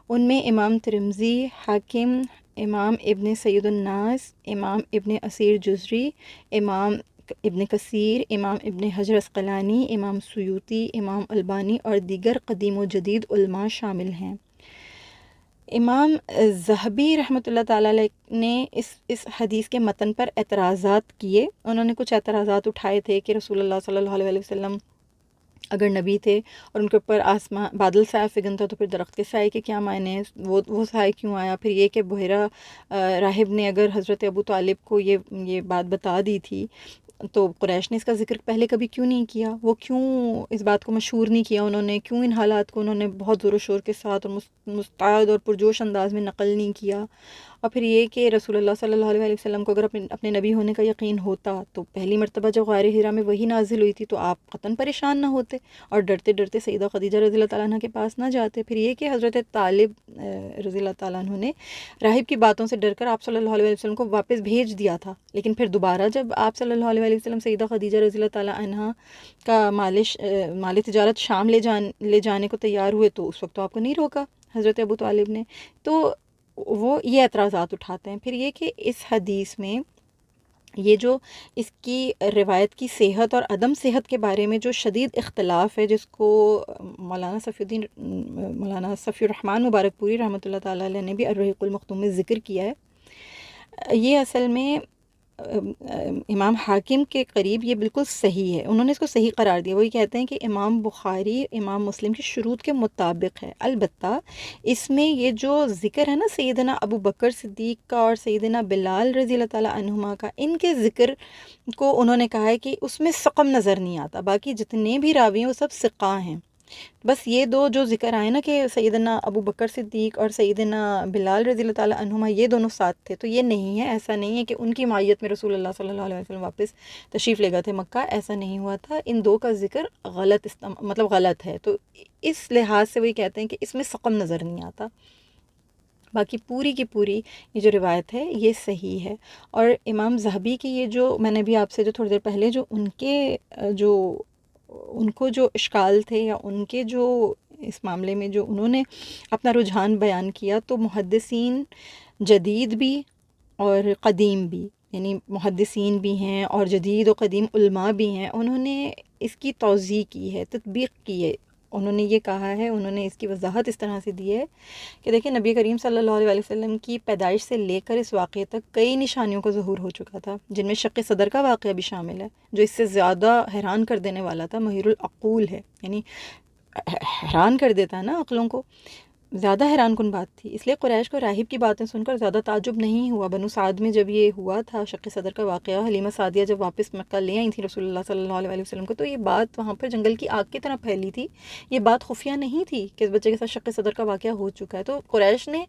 ان میں امام ترمذی، حاکم، امام ابن سید الناس، امام ابن اسیر جزری، امام ابن کثیر، امام ابن حجر اسقلانی، امام سیوطی، امام البانی اور دیگر قدیم و جدید علماء شامل ہیں۔ امام ذہبی رحمۃ اللہ تعالیٰ علیہ نے اس حدیث کے متن پر اعتراضات کیے۔ انہوں نے کچھ اعتراضات اٹھائے تھے کہ رسول اللہ صلی اللہ علیہ وسلم اگر نبی تھے اور ان کے اوپر آسمان بادل سایہ فگن تھا تو پھر درخت کے سائے کے کیا معنی ہیں، وہ سائے کیوں آیا؟ پھر یہ کہ بحیرہ راہب نے اگر حضرت ابو طالب کو یہ بات بتا دی تھی تو قریش نے اس کا ذکر پہلے کبھی کیوں نہیں کیا؟ وہ کیوں اس بات کو مشہور نہیں کیا انہوں نے؟ کیوں ان حالات کو انہوں نے بہت زور و شور کے ساتھ اور مستعد اور پرجوش انداز میں نقل نہیں کیا؟ اور پھر یہ کہ رسول اللہ صلی اللہ علیہ وسلم کو اگر اپنے نبی ہونے کا یقین ہوتا تو پہلی مرتبہ جب غار حرا میں وہی نازل ہوئی تھی تو آپ قطعاً پریشان نہ ہوتے اور ڈرتے ڈرتے سیدہ خدیجہ رضی اللہ تعالیٰ عنہ کے پاس نہ جاتے۔ پھر یہ کہ حضرت طالب رضی اللہ تعالیٰ عنہ نے راہب کی باتوں سے ڈر کر آپ صلی اللہ علیہ وسلم کو واپس بھیج دیا تھا، لیکن پھر دوبارہ جب آپ صلی اللہ علیہ وسلم سیدہ خدیجہ رضی اللہ تعالیٰ عنہ کا مال تجارت شام لے جانے کو تیار ہوئے تو اس وقت تو آپ کو نہیں روکا حضرت ابو طالب نے۔ تو وہ یہ اعتراضات اٹھاتے ہیں۔ پھر یہ کہ اس حدیث میں یہ جو اس کی روایت کی صحت اور عدم صحت کے بارے میں جو شدید اختلاف ہے، جس کو مولانا صفی الرحمن مبارک پوری رحمۃ اللہ تعالیٰ علیہ نے بھی الرحیق المختوم میں ذکر کیا ہے، یہ اصل میں امام حاکم کے قریب یہ بالکل صحیح ہے، انہوں نے اس کو صحیح قرار دیا۔ وہی کہتے ہیں کہ امام بخاری امام مسلم کی شروط کے مطابق ہے، البتہ اس میں یہ جو ذکر ہے نا سیدنا ابو بکر صدیق کا اور سیدنا بلال رضی اللہ تعالیٰ عنہما کا، ان کے ذکر کو انہوں نے کہا ہے کہ اس میں سقم نظر نہیں آتا، باقی جتنے بھی راوی ہیں وہ سب ثقہ ہیں، بس یہ دو جو ذکر آئے نا کہ سیدنا ابو بکر صدیق اور سیدنا بلال رضی اللہ تعالیٰ عنہما یہ دونوں ساتھ تھے، تو یہ نہیں ہے، ایسا نہیں ہے کہ ان کی معیت میں رسول اللہ صلی اللہ علیہ وسلم واپس تشریف لے گئے تھے مکہ، ایسا نہیں ہوا تھا۔ ان دو کا ذکر غلط ہے، تو اس لحاظ سے وہی کہتے ہیں کہ اس میں سقم نظر نہیں آتا، باقی پوری کی پوری یہ جو روایت ہے یہ صحیح ہے۔ اور امام ذہبی کی یہ جو میں نے بھی آپ سے جو تھوڑی دیر پہلے جو ان کو جو اشکال تھے یا ان کے جو اس معاملے میں جو انہوں نے اپنا رجحان بیان کیا، تو محدثین جدید بھی اور قدیم بھی، یعنی محدثین بھی ہیں اور جدید و قدیم علماء بھی ہیں، انہوں نے اس کی توضیح کی ہے، تطبیق کی ہے، انہوں نے یہ کہا ہے، انہوں نے اس کی وضاحت اس طرح سے دی ہے کہ دیکھیں نبی کریم صلی اللہ علیہ وسلم کی پیدائش سے لے کر اس واقعے تک کئی نشانیوں کا ظہور ہو چکا تھا، جن میں شق صدر کا واقعہ بھی شامل ہے، جو اس سے زیادہ حیران کر دینے والا تھا، مہیر العقول ہے، یعنی حیران کر دیتا ہے نا عقلوں کو، زیادہ حیران کن بات تھی، اس لیے قریش کو راہب کی باتیں سن کر زیادہ تعجب نہیں ہوا۔ بنو سعد میں جب یہ ہوا تھا شق صدر کا واقعہ، حلیمہ سعدیہ جب واپس مکہ لے آئی تھی رسول اللہ صلی اللہ علیہ وسلم کو، تو یہ بات وہاں پر جنگل کی آگ کی طرح پھیلی تھی، یہ بات خفیہ نہیں تھی کہ اس بچے کے ساتھ شق صدر کا واقعہ ہو چکا ہے۔ تو قریش نے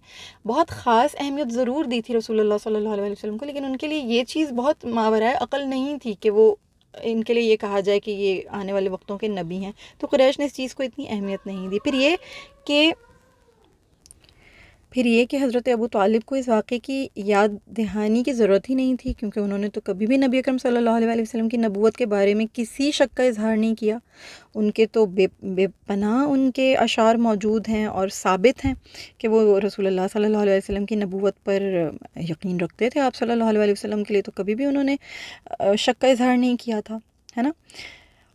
بہت خاص اہمیت ضرور دی تھی رسول اللہ صلی اللہ علیہ وسلم کو، لیکن ان کے لیے یہ چیز بہت ماورائے عقل نہیں تھی کہ وہ ان کے لیے یہ کہا جائے کہ یہ آنے والے وقتوں کے نبی ہیں. تو قریش نے اس چیز کو اتنی اہمیت نہیں دی. پھر یہ کہ حضرت ابو طالب کو اس واقعے کی یاد دہانی کی ضرورت ہی نہیں تھی، کیونکہ انہوں نے تو کبھی بھی نبی اکرم صلی اللہ علیہ وسلم کی نبوت کے بارے میں کسی شک کا اظہار نہیں کیا. ان کے تو بے پناہ ان کے اشعار موجود ہیں اور ثابت ہیں کہ وہ رسول اللہ صلی اللہ علیہ وسلم کی نبوت پر یقین رکھتے تھے. آپ صلی اللہ علیہ وسلم کے لیے تو کبھی بھی انہوں نے شک کا اظہار نہیں کیا تھا، ہے نا.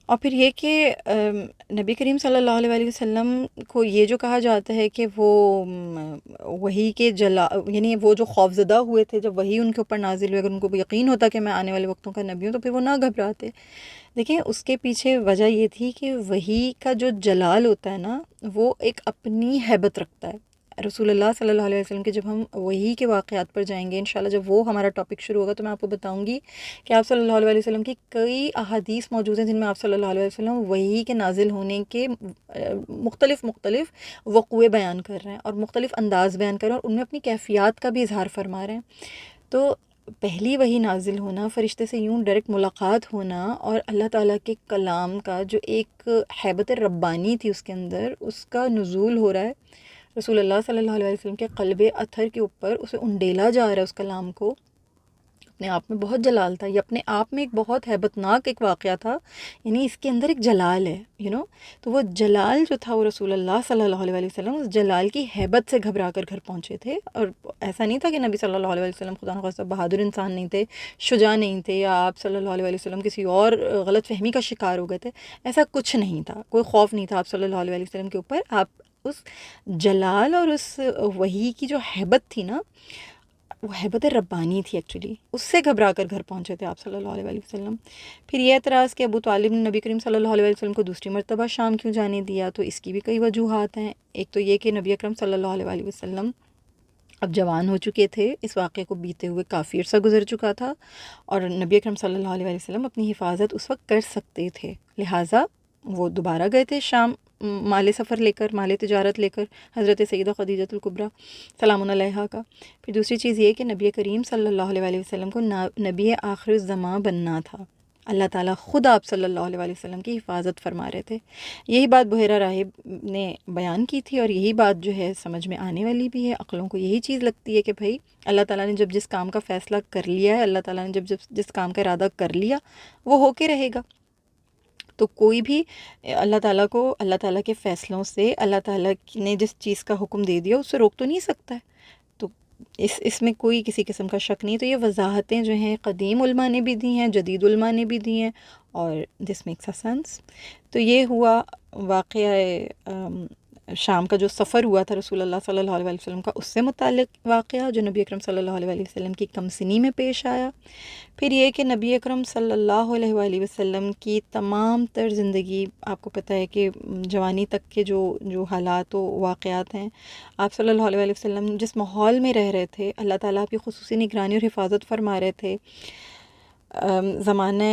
اور پھر یہ کہ نبی کریم صلی اللہ علیہ وسلم کو یہ جو کہا جاتا ہے کہ وہ وحی کے یعنی وہ جو خوفزدہ ہوئے تھے جب وحی ان کے اوپر نازل ہوئے، اگر ان کو یقین ہوتا کہ میں آنے والے وقتوں کا نبی ہوں تو پھر وہ نہ گھبراتے. دیکھیں اس کے پیچھے وجہ یہ تھی کہ وحی کا جو جلال ہوتا ہے نا، وہ ایک اپنی ہیبت رکھتا ہے. رسول اللہ صلی اللہ علیہ وسلم کے جب ہم وحی کے واقعات پر جائیں گے انشاءاللہ، جب وہ ہمارا ٹاپک شروع ہوگا تو میں آپ کو بتاؤں گی کہ آپ صلی اللہ علیہ وسلم کی کئی احادیث موجود ہیں جن میں آپ صلی اللہ علیہ وسلم وحی کے نازل ہونے کے مختلف وقوعے بیان کر رہے ہیں اور مختلف انداز بیان کر رہے ہیں، اور ان میں اپنی کیفیات کا بھی اظہار فرما رہے ہیں. تو پہلی وحی نازل ہونا، فرشتے سے یوں ڈائریکٹ ملاقات ہونا، اور اللہ تعالیٰ کے کلام کا جو ایک ہیبت ربانی تھی اس کے اندر، اس کا نزول ہو رہا ہے رسول اللہ صلی اللہ علیہ وسلم کے قلب اطہر کے اوپر، اسے انڈیلا جا رہا ہے اس کلام کو، اپنے آپ میں بہت جلال تھا. یہ اپنے آپ میں ایک بہت ہیبت ناک ایک واقعہ تھا، یعنی اس کے اندر ایک جلال ہے تو وہ جلال جو تھا وہ رسول اللہ صلی اللہ علیہ وسلم اس جلال کی ہیبت سے گھبرا کر گھر پہنچے تھے. اور ایسا نہیں تھا کہ نبی صلی اللہ علیہ وسلم خدا نخواستہ بہادر انسان نہیں تھے، شجاع نہیں تھے، یا آپ صلی اللہ علیہ وسلم کسی اور غلط فہمی کا شکار ہو گئے تھے. ایسا کچھ نہیں تھا، کوئی خوف نہیں تھا آپ صلی اللہ علیہ وسلم کے اوپر. آپ اس جلال اور اس وحی کی جو ہیبت تھی نا، وہ ہیبت ربانی تھی ایکچولی، اس سے گھبرا کر گھر پہنچے تھے آپ صلی اللہ علیہ وسلم. پھر یہ اعتراض کہ ابو طالب نے نبی کریم صلی اللہ علیہ وسلم کو دوسری مرتبہ شام کیوں جانے دیا، تو اس کی بھی کئی وجوہات ہیں. ایک تو یہ کہ نبی اکرم صلی اللہ علیہ وسلم اب جوان ہو چکے تھے، اس واقعے کو بیتے ہوئے کافی عرصہ گزر چکا تھا، اور نبی اکرم صلی اللہ علیہ وسلم اپنی حفاظت اس وقت کر سکتے تھے، لہٰذا وہ دوبارہ گئے تھے شام مال سفر لے کر، مال تجارت لے کر، حضرت سیدہ خدیجۃ الکبریٰ سلام علیہا کا. پھر دوسری چیز یہ کہ نبی کریم صلی اللہ علیہ وسلم کو نبی آخر الزماں بننا تھا. اللہ تعالیٰ خود آپ صلی اللہ علیہ وسلم کی حفاظت فرما رہے تھے. یہی بات بحیرہ راہب نے بیان کی تھی، اور یہی بات جو ہے سمجھ میں آنے والی بھی ہے. عقلوں کو یہی چیز لگتی ہے کہ بھائی اللہ تعالیٰ نے جب جس کام کا فیصلہ کر لیا ہے، اللہ تعالیٰ نے جب جس کام کا ارادہ کر لیا، وہ ہو کے رہے گا. تو کوئی بھی اللہ تعالیٰ کو، اللہ تعالیٰ کے فیصلوں سے، اللہ تعالیٰ نے جس چیز کا حکم دے دیا اس سے روک تو نہیں سکتا ہے. تو اس میں کوئی کسی قسم کا شک نہیں. تو یہ وضاحتیں جو ہیں قدیم علماء نے بھی دی ہیں، جدید علماء نے بھی دی ہیں، اور دس میکس اے سینس. تو یہ ہوا واقعہ شام کا جو سفر ہوا تھا رسول اللہ صلی اللہ علیہ وسلم کا، اس سے متعلق واقعہ جو نبی اکرم صلی اللہ علیہ وسلم کی کم سنی میں پیش آیا. پھر یہ کہ نبی اکرم صلی اللہ علیہ وسلم کی تمام تر زندگی، آپ کو پتہ ہے کہ جوانی تک کے جو حالات و واقعات ہیں، آپ صلی اللہ علیہ وسلم جس ماحول میں رہ رہے تھے، اللہ تعالیٰ آپ کی خصوصی نگرانی اور حفاظت فرما رہے تھے. زمانہ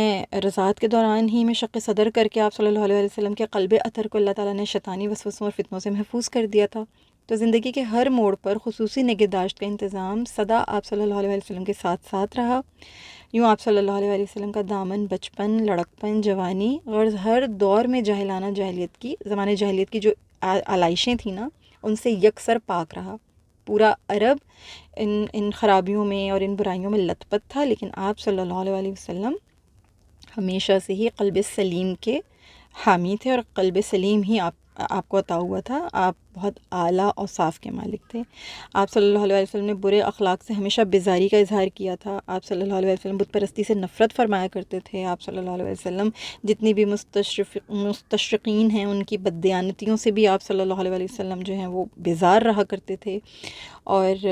رضاعت کے دوران ہی میں شق صدر کر کے آپ صلی اللہ علیہ وسلم کے قلب اطہر کو اللہ تعالیٰ نے شیطانی وسوسوں اور فتنوں سے محفوظ کر دیا تھا. تو زندگی کے ہر موڑ پر خصوصی نگہداشت کا انتظام سدا آپ صلی اللہ علیہ وسلم کے ساتھ ساتھ رہا. یوں آپ صلی اللہ علیہ وسلم کا دامن بچپن، لڑکپن، جوانی، غرض ہر دور میں زمانہ جاہلیت کی جو علائشیں تھیں نا، ان سے یکسر پاک رہا. پورا عرب ان خرابیوں میں اور ان برائیوں میں لت پت تھا، لیکن آپ صلی اللہ علیہ وسلم ہمیشہ سے ہی قلب سلیم کے حامی تھے، اور قلب سلیم ہی آپ کو عطا ہوا تھا. آپ بہت اعلیٰ اور صاف کے مالک تھے. آپ صلی اللہ علیہ وسلم نے برے اخلاق سے ہمیشہ بیزاری کا اظہار کیا تھا. آپ صلی اللہ علیہ وسلم بت پرستی سے نفرت فرمایا کرتے تھے. آپ صلی اللہ علیہ وسلم جتنی بھی مستشرقین ہیں ان کی بددیانتیوں سے بھی آپ صلی اللہ علیہ وسلم جو ہیں وہ بیزار رہا کرتے تھے، اور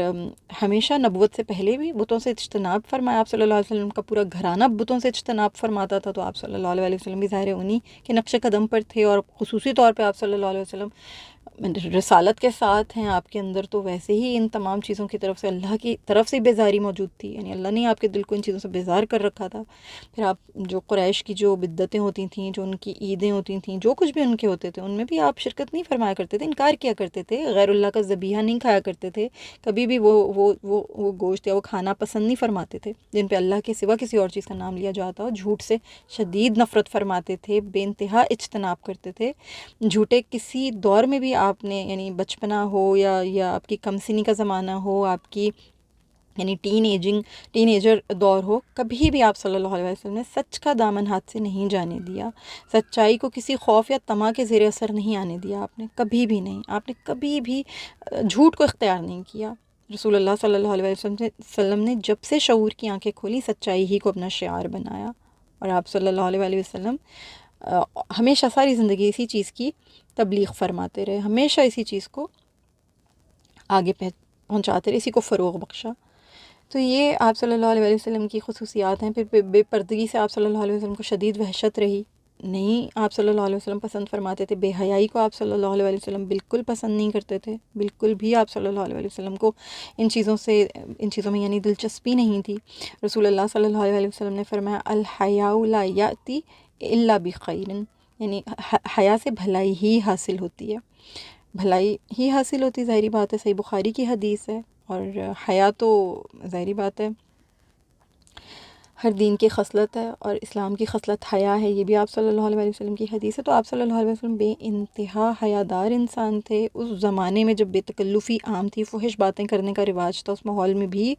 ہمیشہ نبوت سے پہلے بھی بتوں سے اجتناب فرمایا. آپ صلی اللہ علیہ وسلم کا پورا گھرانہ بتوں سے اجتناب فرماتا تھا. تو آپ صلی اللہ علیہ وسلم بھی ظاہر انہی کے نقش قدم پر تھے، اور خصوصی طور پہ آپ صلی اللہ علیہ وسلم رسالت کے ساتھ ہیں آپ کے اندر، تو ویسے ہی ان تمام چیزوں کی طرف سے اللہ کی طرف سے بیزاری موجود تھی، یعنی اللہ نے آپ کے دل کو ان چیزوں سے بیزار کر رکھا تھا۔ پھر آپ جو قریش کی جو بدعتیں ہوتی تھیں، جو ان کی عیدیں ہوتی تھیں، جو کچھ بھی ان کے ہوتے تھے، ان میں بھی آپ شرکت نہیں فرمایا کرتے تھے، انکار کیا کرتے تھے، غیر اللہ کا ذبیحہ نہیں کھایا کرتے تھے، کبھی بھی وہ گوشت یا وہ کھانا پسند نہیں فرماتے تھے جن پہ اللہ کے سوا کسی اور چیز کا نام لیا جاتا ہو، جھوٹ سے شدید نفرت فرماتے تھے، بے انتہا اجتناب کرتے تھے۔ جھوٹے کسی دور میں بھی آپ نے، یعنی بچپنا ہو یا آپ کی کم سنی کا زمانہ ہو، آپ کی یعنی ٹین ایجر دور ہو، کبھی بھی آپ صلی اللہ علیہ وسلم نے سچ کا دامن ہاتھ سے نہیں جانے دیا، سچائی کو کسی خوف یا طمع کے زیر اثر نہیں آنے دیا آپ نے، کبھی بھی نہیں، آپ نے کبھی بھی جھوٹ کو اختیار نہیں کیا۔ رسول اللہ صلی اللہ علیہ وسلم نے جب سے شعور کی آنکھیں کھولی، سچائی ہی کو اپنا شعار بنایا، اور آپ صلی اللہ علیہ وسلم ہمیشہ ساری زندگی اسی چیز کی تبلیغ فرماتے رہے، ہمیشہ اسی چیز کو آگے پہنچاتے رہے، اسی کو فروغ بخشا۔ تو یہ آپ صلی اللہ علیہ وسلم کی خصوصیات ہیں۔ پھر بے پردگی سے آپ صلی اللہ علیہ وسلم کو شدید وحشت رہی، نہیں آپ صلی اللہ علیہ وسلم پسند فرماتے تھے، بے حیائی کو آپ صلی اللہ علیہ وسلم بالکل پسند نہیں کرتے تھے، بالکل بھی آپ صلی اللہ علیہ وسلم کو ان چیزوں میں یعنی دلچسپی نہیں تھی۔ رسول اللہ صلی اللہ علیہ وسلم نے فرمایا الحیاء لا یأتی الا بخیر، یعنی حیا سے بھلائی ہی حاصل ہوتی ہے، بھلائی ہی حاصل ہوتی، ظاہری بات ہے، صحیح بخاری کی حدیث ہے، اور حیا تو ظاہری بات ہے ہر دین کی خصلت ہے، اور اسلام کی خصلت حیا ہے، یہ بھی آپ صلی اللہ علیہ وسلم کی حدیث ہے۔ تو آپ صلی اللہ علیہ وسلم بے انتہا حیا دار انسان تھے۔ اس زمانے میں جب بے تکلفی عام تھی، فحش باتیں کرنے کا رواج تھا، اس ماحول میں بھی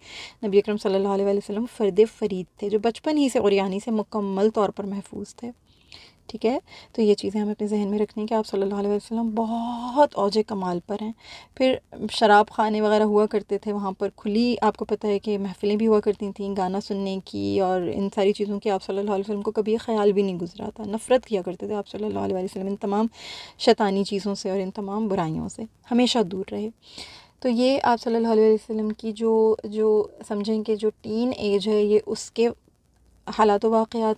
نبی اکرم صلی اللہ علیہ وسلم فرد فرید تھے، جو بچپن ہی سے عریانی سے مکمل طور پر محفوظ تھے، ٹھیک ہے۔ تو یہ چیزیں ہمیں اپنے ذہن میں رکھنی کہ آپ صلی اللہ علیہ وسلم بہت اوج کمال پر ہیں۔ پھر شراب خانے وغیرہ ہوا کرتے تھے وہاں پر، کھلی آپ کو پتہ ہے کہ محفلیں بھی ہوا کرتی تھیں گانا سننے کی، اور ان ساری چیزوں کی آپ صلی اللہ علیہ وسلم کو کبھی خیال بھی نہیں گزرا تھا، نفرت کیا کرتے تھے آپ صلی اللہ علیہ وسلم ان تمام شیطانی چیزوں سے اور ان تمام برائیوں سے ہمیشہ دور رہے۔ تو یہ آپ صلی اللہ علیہ وسلم کی جو سمجھیں کہ جو ٹین ایج ہے، یہ اس کے حالات و واقعات ہیں۔